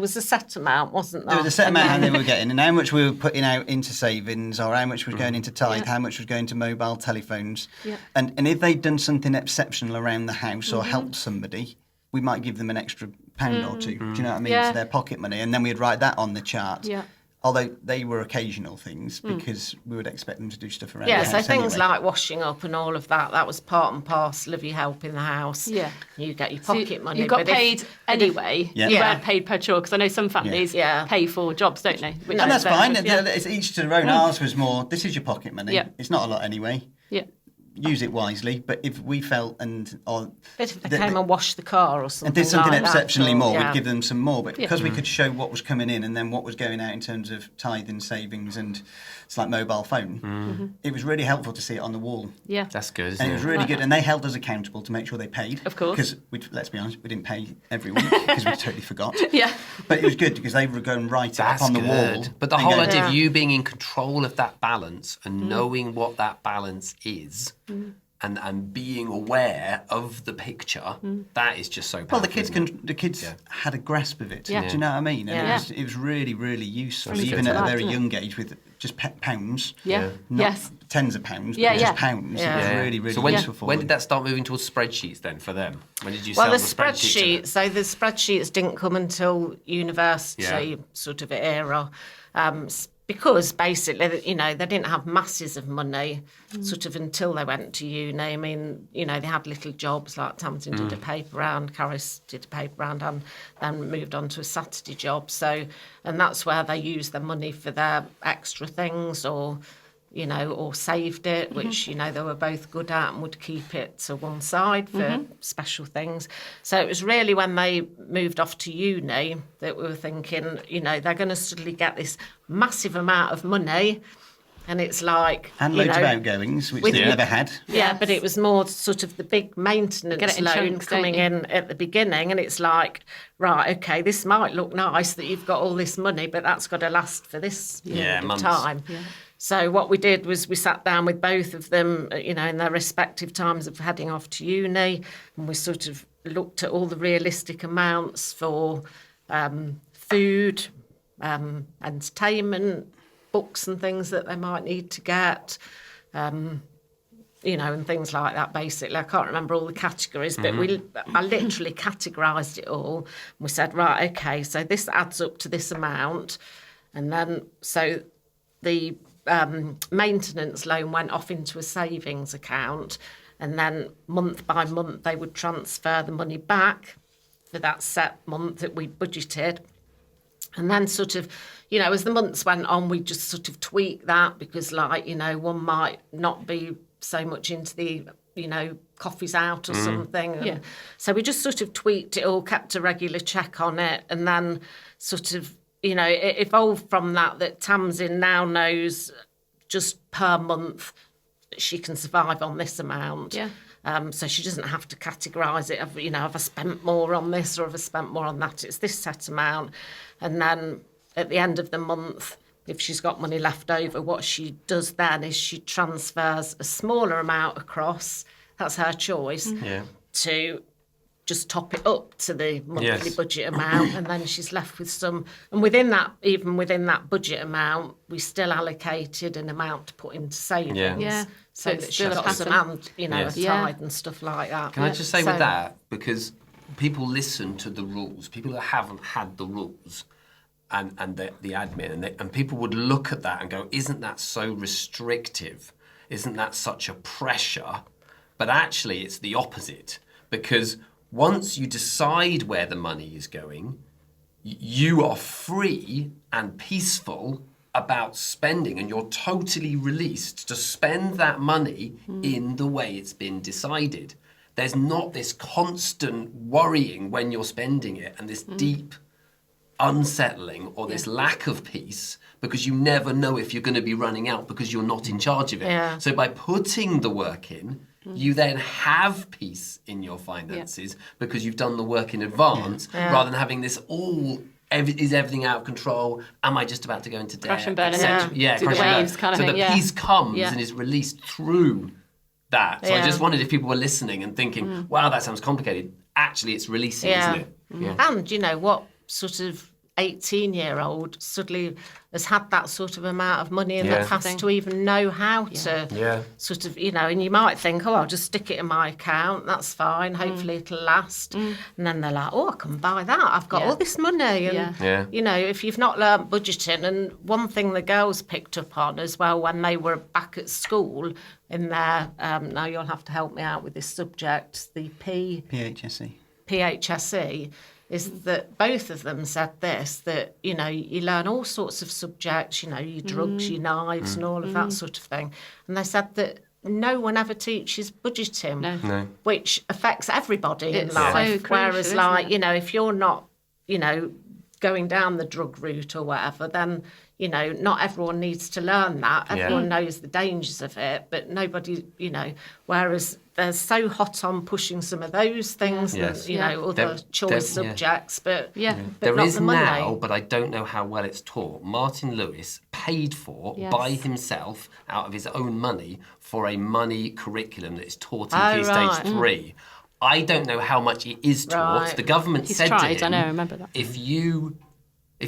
was a set amount, wasn't there? there was a set amount how they were getting, and how much we were putting out into savings, or how much was going into tithe, how much was going to mobile telephones. Yeah. And if they'd done something exceptional around the house or helped somebody, we might give them an extra pound or two. Do you know what I mean? Yeah. To their pocket money, and then we'd write that on the chart. Yeah. Although they were occasional things, because we would expect them to do stuff around Yeah, the so house things anyway. like washing up and all of that was part and parcel of your help in the house. Yeah. You get your So pocket money. You got but if- paid anyway. Yeah. You Yeah. weren't paid per chore, because I know some families Yeah. pay for jobs, don't they? Which And is that's fine. very good. It's each to their own. Ours was more, this is your pocket money. Yeah. It's not a lot anyway. Yeah. Use it wisely. But if we felt But if they came and washed the car or something and did something like that, exceptionally or- more, yeah. we'd give them some more. But because we could show what was coming in and then what was going out in terms of tithe and savings and it's like mobile phone, it was really helpful to see it on the wall. Yeah. That's good, isn't And it was it? really Like good. that. And they held us accountable to make sure they paid. Of course. Because, let's be honest, we didn't pay every week because we totally forgot. Yeah. But it was good because they were going right That's up on the good. wall. But the and whole going, idea of Yeah. you being in control of that balance and knowing what that balance is and being aware of the picture, that is just so powerful. Well, the kids Yeah. had a grasp of it. Yeah. Do you know what I mean? And Yeah. it was really, really useful, Brings it even to at a life, very doesn't it? young age with just pounds. Yeah. Not Yes. tens of pounds, Yeah, but just yeah. pounds. Yeah. It was Yeah. really, really so when, useful for when them. did that start moving towards spreadsheets then for them? When did you Well, sell the spreadsheets? spreadsheets, so the spreadsheets didn't come until university Yeah. sort of era, because basically, they didn't have masses of money sort of until they went to uni. I mean, they had little jobs, like Tamsin did a paper round, Caris did a paper round, and then moved on to a Saturday job. So, and that's where they used their money for their extra things, or saved it, which, they were both good at, and would keep it to one side for special things. So it was really when they moved off to uni that we were thinking, they're going to suddenly get this massive amount of money, and it's like... and you loads know, of outgoings, which with- they Yeah. never had. yeah, but it was more sort of the big Get maintenance it in loan chunks, don't coming you? in at the beginning, and it's like, right, okay, this might look nice that you've got all this money, but that's got to last for this period of months. time. Yeah. So what we did was we sat down with both of them, in their respective times of heading off to uni, and we sort of looked at all the realistic amounts for food, entertainment, books and things that they might need to get, and things like that, basically. I can't remember all the categories, but I literally categorised it all. And we said, right, okay, so this adds up to this amount. And then, so the maintenance loan went off into a savings account, and then month by month they would transfer the money back for that set month that we budgeted. And then sort of, as the months went on, we just sort of tweaked that because, one might not be so much into the, coffees out or something. And Yeah. so we just sort of tweaked it all, kept a regular check on it, and then sort of, it evolved from that Tamsin now knows just per month that she can survive on this amount. Yeah. So she doesn't have to categorise it. Have I spent more on this or have I spent more on that? It's this set amount. And then at the end of the month, if she's got money left over, what she does then is she transfers a smaller amount across, that's her choice, Yeah. to just top it up to the monthly Yes. budget amount, and then she's left with some. And within that budget amount, we still allocated an amount to put into savings. Yeah. Yeah. So So it's that she's still a got some, pattern. Yes. a Yeah. tithe and stuff like that. Can I just say So- with that, because people listen to the rules, people that haven't had the rules and the admin, and people would look at that and go, isn't that so restrictive? Isn't that such a pressure? But actually it's the opposite, because once you decide where the money is going, you are free and peaceful about spending, and you're totally released to spend that money in the way it's been decided. there's not this constant worrying when you're spending it and this deep unsettling or this lack of peace because you never know if you're going to be running out because you're not in charge of it. Yeah. So by putting the work in, you then have peace in your finances because you've done the work in advance rather than having this is everything out of control? Am I just about to go into debt? Crash and burn, Yeah, do crash the and burn. waves kind of so thing, the peace comes Yeah. and is released through that. So I Yeah. just wondered if people were listening and thinking, wow, that sounds complicated. Actually, it's releasing, isn't it? Yeah. And, you know, what sort of 18-year-old suddenly has had that sort of amount of money in Yeah. the past to even know how to sort of, you know, and you might think, oh, I'll just stick it in my account, that's fine, hopefully it'll last. And then they're like, oh, I can buy that, I've got all this money. And, you know, if you've not learnt budgeting, and one thing the girls picked up on as well when they were back at school in their, now you'll have to help me out with this subject, the PHSE, is that both of them said this, that, you know, you learn all sorts of subjects, you know, your drugs, your knives and all of that sort of thing. And they said that no one ever teaches budgeting, No. which affects everybody in It's life. so crucial, Whereas, isn't like, it? you know, if you're not, you know, going down the drug route or whatever, then, you know, not everyone needs to learn that. Everyone knows the dangers of it, but nobody, you know, whereas they're so hot on pushing some of those things, Yes. and, you know, other choice subjects, but, but There not is the money. now, but I don't know how well it's taught. Martin Lewis paid for by himself out of his own money for a money curriculum that is taught in Key Stage 3. I don't know how much it is taught. Right. The government He's said tried, to him, I know, I remember that. if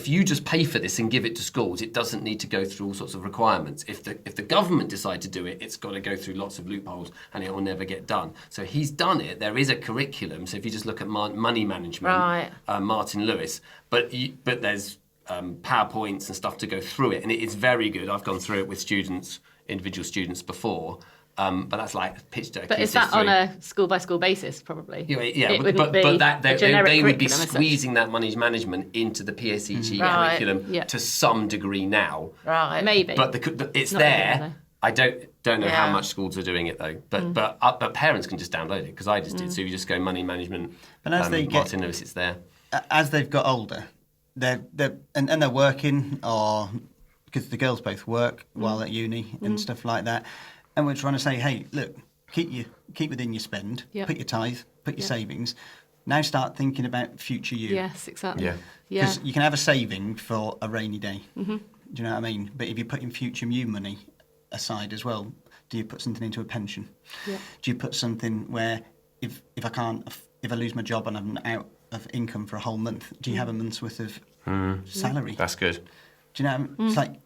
you just pay for this and give it to schools, it doesn't need to go through all sorts of requirements. If the government decide to do it, it's got to go through lots of loopholes and it will never get done. So he's done it. There is a curriculum. So if you just look at money management, Martin Lewis, but there's PowerPoints and stuff to go through it, and it is very good. I've gone through it with students, individual students before. But that's like pitch deck. But is that on a school-by-school basis, probably? Yeah, It but wouldn't be that a generic they would be curriculum as such. squeezing that money management into the PSHE curriculum to some degree now. Right. Maybe. But it's Not there. everywhere, I don't know how Yeah. much schools are doing it though. But parents can just download it because I just did. So you just go money management. But as they get- Martin Lewis, it's there. As they've got older, they're working, or because the girls both work while at uni and stuff like that, and we're trying to say, hey, look, keep within your spend, put your tithe, put your savings. Now start thinking about future you. Yes, exactly. Yeah. Because you can have a saving for a rainy day. Do you know what I mean? But if you're putting future you money aside as well, do you put something into a pension? Yeah. Do you put something where if I lose my job and I'm out of income for a whole month, do you have a month's worth of salary? That's good. Do you know? It's like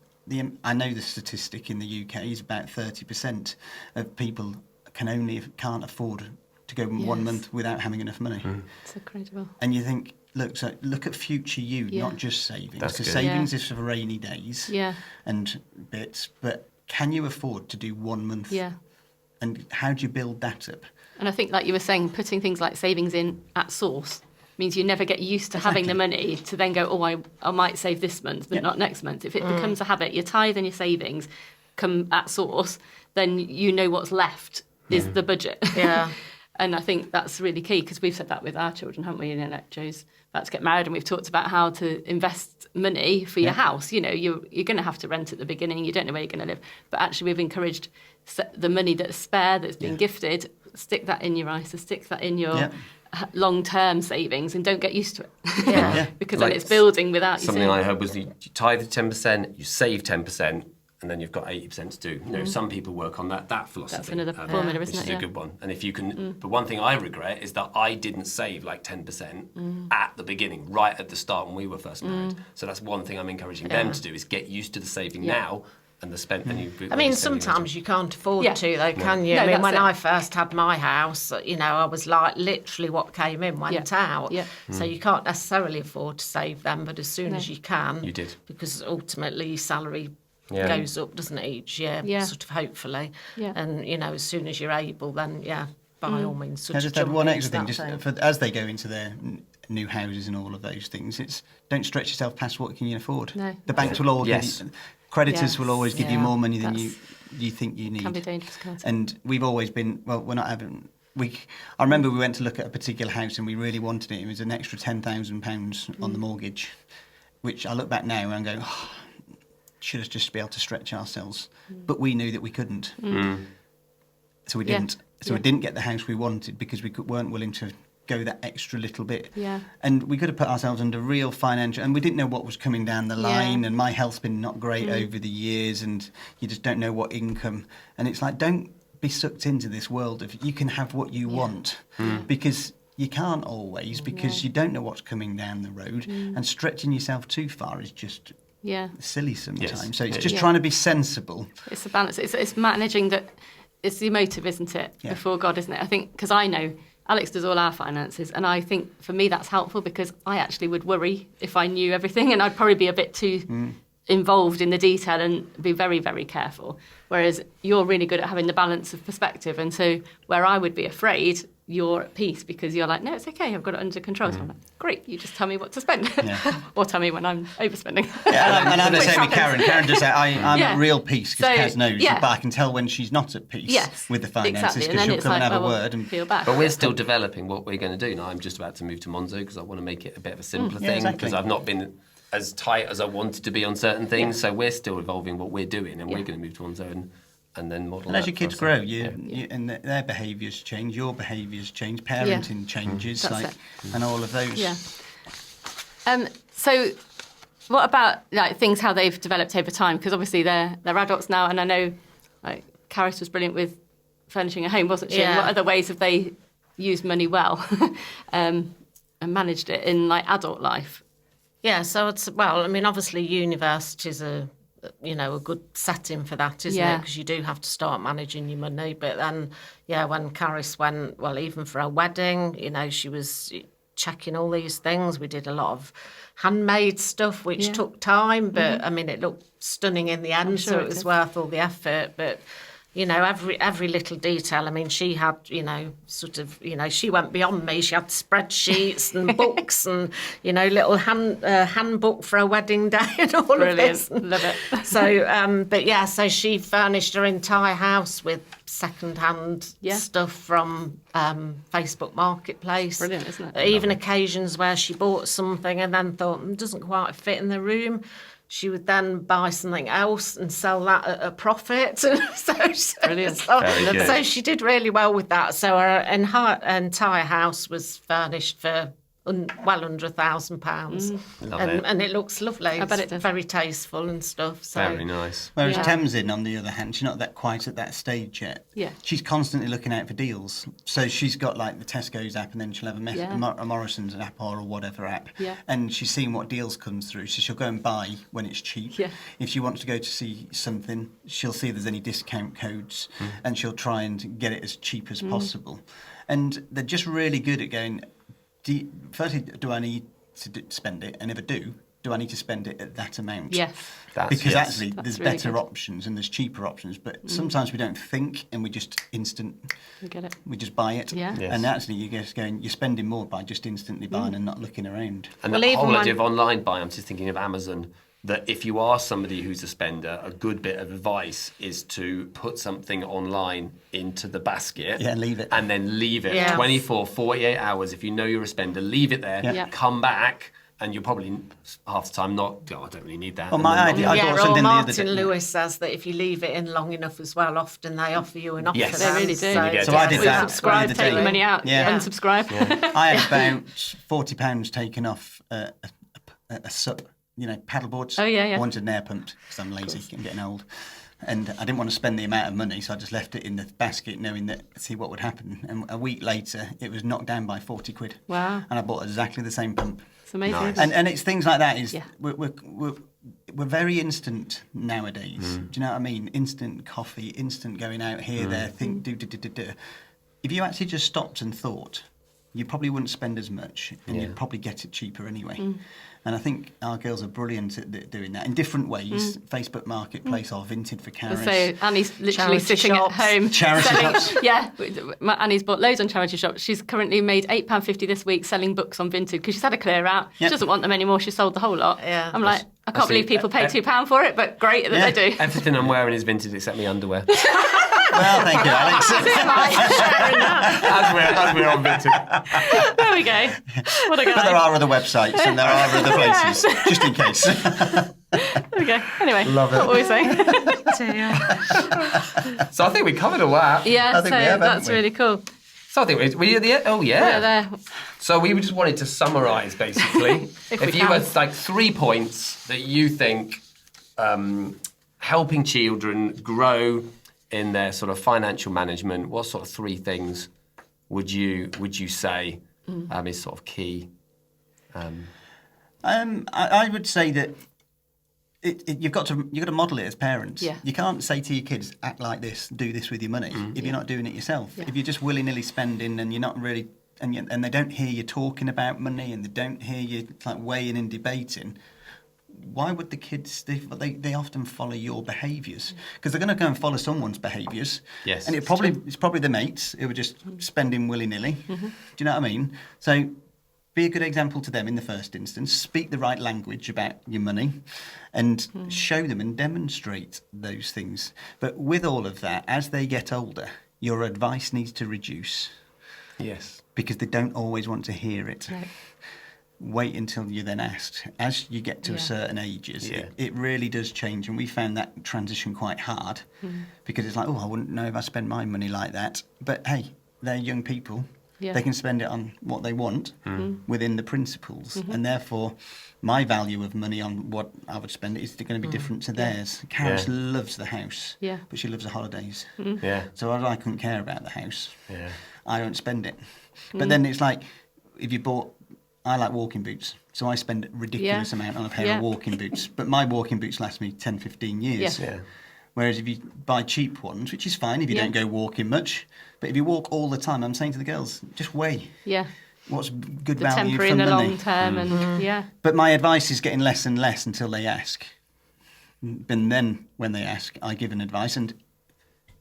I know the statistic in the UK is about 30% of people can't afford to go 1 month without having enough money. It's incredible. And you think, look at future you, not just savings, That's because good. savings is for rainy days and bits. But can you afford to do 1 month? Yeah. And how do you build that up? And I think, like you were saying, putting things like savings in at source means you never get used to having the money to then go, oh, I might save this month, but not next month. If it becomes a habit, your tithe and your savings come at source, then you know what's left is the budget. Yeah. And I think that's really key, because we've said that with our children, haven't we? And like Joe's about to get married, and we've talked about how to invest money for your house. You know, you're going to have to rent at the beginning. You don't know where you're going to live. But actually, we've encouraged the money that's spare, that's been gifted, stick that in your ISA, stick that in your long-term savings, and don't get used to it. Because then it's building without you. Something I heard was you tithe 10%, you save 10%, and then you've got 80% to do. You know, some people work on that philosophy. That's another formula, which isn't it? is a good one. And if you can, but one thing I regret is that I didn't save like 10% at the beginning, right at the start when we were first married. So that's one thing I'm encouraging them to do, is get used to the saving now and the spend. And I mean, sometimes you can't afford to, though, can you? No, I mean, that's when it. I first had my house, you know, I was like, literally what came in went out. Yeah. So you can't necessarily afford to save them, but as soon as you can. You did. Because ultimately your salary goes up, doesn't it, each year, sort of hopefully. Yeah. And, you know, as soon as you're able, then, by all means, sort Can I of just add jump one into extra thing, that just thing. as they go into their new houses and all of those things, it's don't stretch yourself past what can you afford. No. The banks will always give you, creditors will always give you more money than That's- you think you need. Can be dangerous, can't it? And we've always been, well, we're not having I remember we went to look at a particular house and we really wanted it. It was an extra £10,000 on the mortgage, which I look back now and go, should have just be able to stretch ourselves. But we knew that we couldn't. So we didn't. So we didn't get the house we wanted because we weren't willing to go that extra little bit. Yeah. And we could have put ourselves under real financial, and we didn't know what was coming down the line, and my health's been not great over the years, and you just don't know what income. And it's like, don't be sucked into this world of you can have what you want, because you can't always, because you don't know what's coming down the road, and stretching yourself too far is just silly sometimes. Yes. So it's just trying to be sensible. It's a balance. It's managing that. It's the motive, isn't it, before God, isn't it? I think, because I know Alex does all our finances, and I think for me that's helpful because I actually would worry if I knew everything, and I'd probably be a bit too involved in the detail and be very, very careful. Whereas you're really good at having the balance of perspective, and so where I would be afraid, you're at peace because you're like, no, it's okay, I've got it under control. So I'm like, great, you just tell me what to spend. Or tell me when I'm overspending. And I'm the same with Karen. Karen just said, I'm at real peace because Kaz knows, but I can tell when she's not at peace with the finances because she'll come and have a word. And feel bad. But we're still developing what we're going to do. Now, I'm just about to move to Monzo because I want to make it a bit of a simpler thing because I've not been as tight as I wanted to be on certain things. So we're still evolving what we're doing, and we're going to move to Monzo and then model. And as your kids grow, and their behaviours change, your behaviours change, parenting changes, and all of those. Yeah. So, what about like things how they've developed over time? Because obviously they're adults now, and I know like Caris was brilliant with furnishing a home, wasn't she? And what other ways have they used money well and managed it in like adult life? Yeah, so obviously university's a good setting for that, isn't it? Because you do have to start managing your money. But then, when Caris went, even for her wedding, she was checking all these things. We did a lot of handmade stuff, which took time, but it looked stunning in the end, so it was worth all the effort. But every little detail. She had, she went beyond me. She had spreadsheets and books and, little handbook for a wedding day and all of this. Love it. So, so she furnished her entire house with second-hand stuff from Facebook Marketplace. Brilliant, isn't it? Even occasions where she bought something and then thought, it doesn't quite fit in the room. She would then buy something else and sell that at a profit. Brilliant. So she did really well with that. So her entire house was furnished for well under £1,000. And it looks lovely. I bet it does. Very tasteful and stuff. So. Very nice. Whereas Tamsin, on the other hand, she's not quite at that stage yet. Yeah. She's constantly looking out for deals. So she's got like the Tesco's app, and then she'll have a Morrison's app or whatever app. Yeah. And she's seeing what deals comes through. So she'll go and buy when it's cheap. Yeah. If she wants to go to see something, she'll see if there's any discount codes, and she'll try and get it as cheap as possible. And they're just really good at going, firstly, do I need to spend it? And if I do I need to spend it at that amount? Yes. Because actually, there's really better good. options and there's cheaper options, but sometimes we don't think and we just We get it. we just buy it. Yeah. Yes. And actually, you're spending more by just instantly buying and not looking around. And the whole idea of online buying, I'm just thinking of Amazon, that if you are somebody who's a spender, a good bit of advice is to put something online into the basket. Yeah, and leave it. And then leave it 24, 48 hours. If you know you're a spender, leave it there, come back, and you're probably half the time not, I don't really need that. Well, my idea, I bought something the other day. Martin Lewis says that if you leave it in long enough as well, often they offer you an offer. Yes. They really do. So I did that. Subscribe, take your money out, unsubscribe. Yeah. I had about £40 taken off a sup. Paddleboards. Oh, yeah. I wanted an air pump because I'm lazy and getting old. And I didn't want to spend the amount of money, so I just left it in the basket knowing that, see what would happen. And a week later, it was knocked down by 40 quid. Wow. And I bought exactly the same pump. It's amazing. Nice. And it's things like that. We're very instant nowadays. Do you know what I mean? Instant coffee, instant going out here, there, do. If you actually just stopped and thought, you probably wouldn't spend as much and you'd probably get it cheaper anyway. And I think our girls are brilliant at doing that in different ways. Facebook Marketplace or Vinted for Caris. So Annie's literally Charity sitting shops. at home. Charity selling, shops. Yeah, Annie's bought loads on charity shops. She's currently made £8.50 this week selling books on Vinted because she's had a clear out. She doesn't want them anymore. She sold the whole lot. Yeah. I'm like, I can't believe people pay £2 for it, but great that they do. Everything I'm wearing is vintage except my underwear. Well, thank you, Alex. As we're on vintage. There we go. What a guy. But there are other websites and there are other places, just in case. There we go. Anyway, Love it. what were we saying? So I think we covered a lot. Yeah, I think so we have, haven't that's we? really cool. So I think we at the end. Oh Yeah, yeah. there. So we just wanted to summarise basically. If we you can. had like 3 points that you think helping children grow in their sort of financial management, what sort of 3 things would you say is sort of key? I would say that you've got to model it as parents. Yeah. You can't say to your kids, act like this, do this with your money, if you're not doing it yourself. Yeah. If you're just willy-nilly spending and you're not really, and they don't hear you talking about money and they don't hear you like weighing and debating, why would the kids, they often follow your behaviours because they're going to go and follow someone's behaviours. Yes, And it's probably the mates who are just spending willy-nilly. Do you know what I mean? So be a good example to them in the first instance. Speak the right language about your money and show them and demonstrate those things. But with all of that, as they get older, your advice needs to reduce Yes. because they don't always want to hear it. Right. Wait until you're then asked. As you get to a certain ages, Yeah. it really does change. And we found that transition quite hard because it's like, oh, I wouldn't know if I spend my money like that. But hey, they're young people. Yeah. They can spend it on what they want within the principles. And therefore, my value of money on what I would spend is going to be different to theirs. Karis loves the house, Yeah. but she loves the holidays. Yeah. So I couldn't care about the house. Yeah. I don't spend it. But then it's like, if you bought, I like walking boots, so I spend a ridiculous amount on a pair of walking boots. But my walking boots last me 10, 15 years. Yeah. Yeah. Whereas if you buy cheap ones, which is fine if you don't go walking much, but if you walk all the time, I'm saying to the girls, just weigh Yeah. what's good The value temporary for in the money. long term, and yeah. But my advice is getting less and less until they ask. And then when they ask, I give an advice and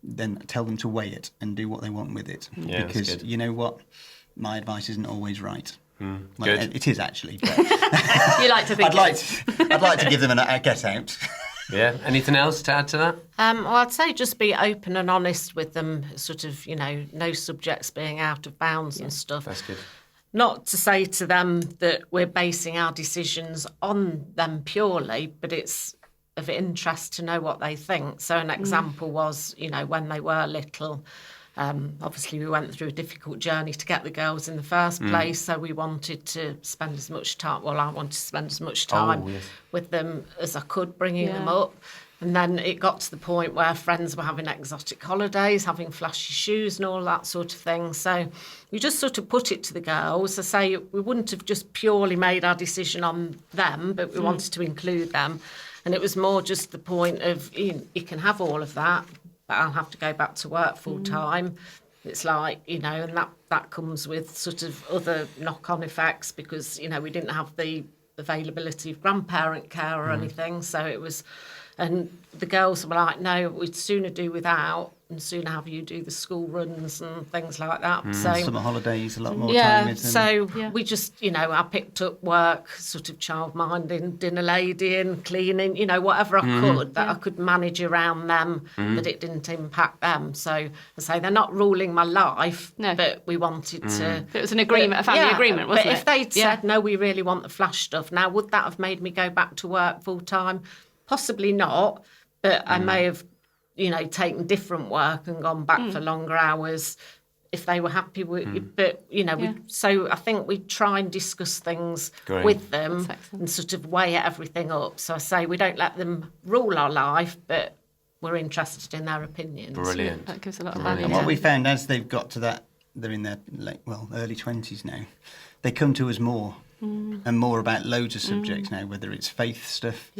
then tell them to weigh it and do what they want with it. Yeah, that's because good. you know what? My advice isn't always right. Well, Good. it is actually. But You like to think I'd like to give them a get out. Yeah. Anything else to add to that? Well, I'd say just be open and honest with them, sort of, no subjects being out of bounds and stuff. That's good. Not to say to them that we're basing our decisions on them purely, but it's of interest to know what they think. So an example was, when they were little, obviously we went through a difficult journey to get the girls in the first place, so we wanted to spend as much time, I wanted to spend as much time with them as I could, bringing them up. And then it got to the point where friends were having exotic holidays, having flashy shoes and all that sort of thing. So we just sort of put it to the girls. I say we wouldn't have just purely made our decision on them, but we wanted to include them. And it was more just the point of, you can have all of that, but I'll have to go back to work full time. It's like, and that comes with sort of other knock-on effects because, we didn't have the availability of grandparent care or anything. So it was... And the girls were like, no, we'd sooner do without and sooner have you do the school runs and things like that. So Summer holidays, a lot more time with them. so we just, I picked up work, sort of childminding, dinner ladying, cleaning, whatever I could, that I could manage around them, that it didn't impact them. So I say they're not ruling my life, but we wanted to... It was an agreement, a family agreement, wasn't but it? if they'd said, no, we really want the flash stuff, now would that have made me go back to work full time? Possibly not, but I may have, taken different work and gone back for longer hours if they were happy with. But so I think we try and discuss things with them and sort of weigh everything up. So I say we don't let them rule our life, but we're interested in their opinions. Brilliant. That gives a lot of value. And what we found as they've got to that, they're in their early 20s now, they come to us more. And more about loads of subjects now, whether it's faith stuff,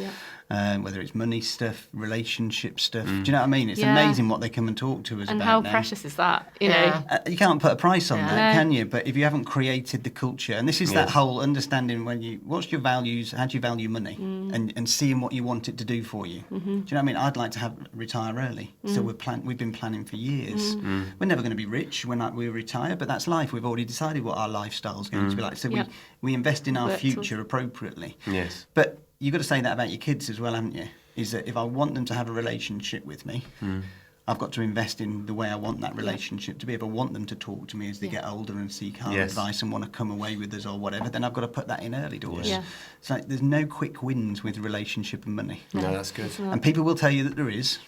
whether it's money stuff, relationship stuff. Do you know what I mean? It's amazing what they come and talk to us And about how now. precious is that? You know, You can't put a price on that, can you? But if you haven't created the culture, and this is that whole understanding what's your values, how do you value money, and seeing what you want it to do for you. Do you know what I mean? I'd like to retire early, so we've been planning for years. We're never going to be rich when we retire, but that's life. We've already decided what our lifestyle's going to be like. So we invest in our future appropriately. Yes. But you've got to say that about your kids as well, haven't you? Is that if I want them to have a relationship with me, I've got to invest in the way I want that relationship to be. If I want them to talk to me as they get older and seek our advice and want to come away with us or whatever, then I've got to put that in early doors. Yeah. It's like there's no quick wins with relationship and money. No, that's good. And people will tell you that there is.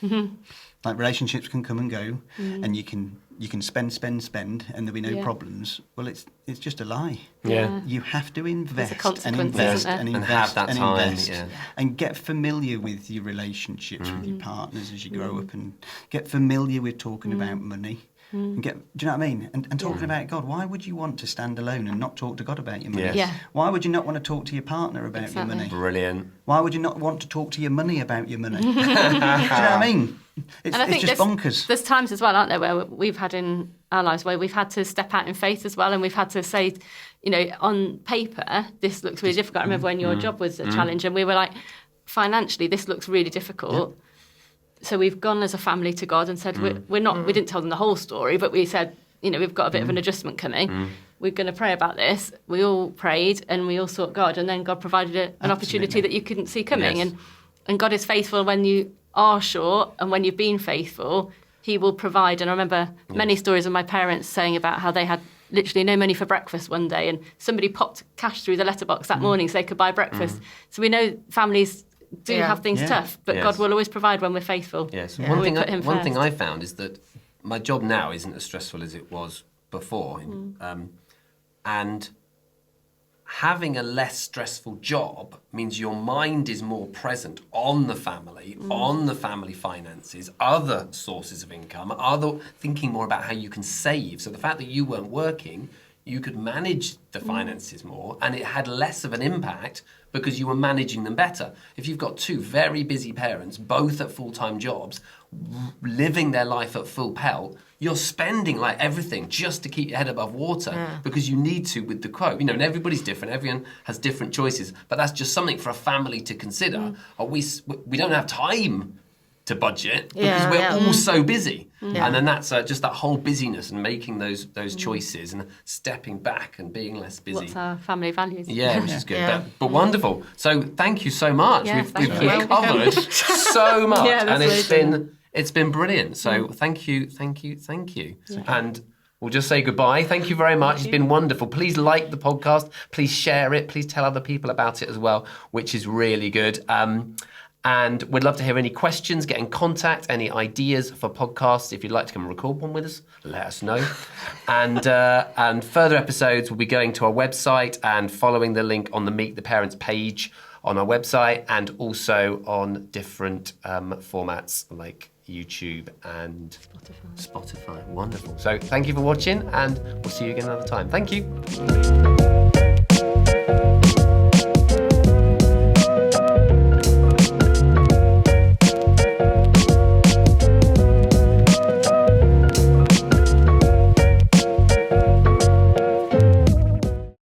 Like relationships can come and go, and you can spend, and there'll be no problems. Well, it's just a lie. Yeah. You have to invest and consequence, invest isn't there? and And invest have that and time, invest yeah. and get familiar with your relationships with your partners as you grow up, and get familiar with talking about money. And do you know what I mean? And talking about God. Why would you want to stand alone and not talk to God about your money? Yes. Yeah. Why would you not want to talk to your partner about your money? Brilliant. Why would you not want to talk to your money about your money? Do you know what I mean? It's just bonkers. There's times as well, aren't there, where we've had in our lives where we've had to step out in faith as well, and we've had to say, on paper, this looks really difficult. I remember when your job was a challenge, and we were like, financially, this looks really difficult. Yep. So we've gone as a family to God and said, we're not. We didn't tell them the whole story, but we said, we've got a bit of an adjustment coming. We're going to pray about this. We all prayed and we all sought God, and then God provided an opportunity that you couldn't see coming. Yes. And God is faithful when you are short, and when you've been faithful, He will provide. And I remember many stories of my parents saying about how they had literally no money for breakfast one day, and somebody popped cash through the letterbox that morning so they could buy breakfast. So we know families do have things tough, but God will always provide when we're faithful. Yes. When we put Him One first. thing I found is that my job now isn't as stressful as it was before. And having a less stressful job means your mind is more present on the family, on the family finances, other sources of income, thinking more about how you can save. So the fact that you weren't working, you could manage the finances more, and it had less of an impact because you were managing them better. If you've got two very busy parents, both at full-time jobs, living their life at full pelt, you're spending like everything just to keep your head above water because you need to with the quote. And everybody's different. Everyone has different choices. But that's just something for a family to consider. We don't have time to budget because we're all so busy. And then that's just that whole busyness and making those choices and stepping back and being less busy. What's our family values? Yeah, which is good. But wonderful. So thank you so much. Yeah, We've covered so much, and it's been brilliant. So thank you. Yeah. And we'll just say goodbye. Thank you very much. It's been wonderful. Please like the podcast. Please share it. Please tell other people about it as well, which is really good. And we'd love to hear any questions, get in contact, any ideas for podcasts. If you'd like to come and record one with us, let us know. And further episodes will be going to our website and following the link on the Meet the Parents page on our website, and also on different formats like YouTube and Spotify. Wonderful. So thank you for watching, and we'll see you again another time. Thank you.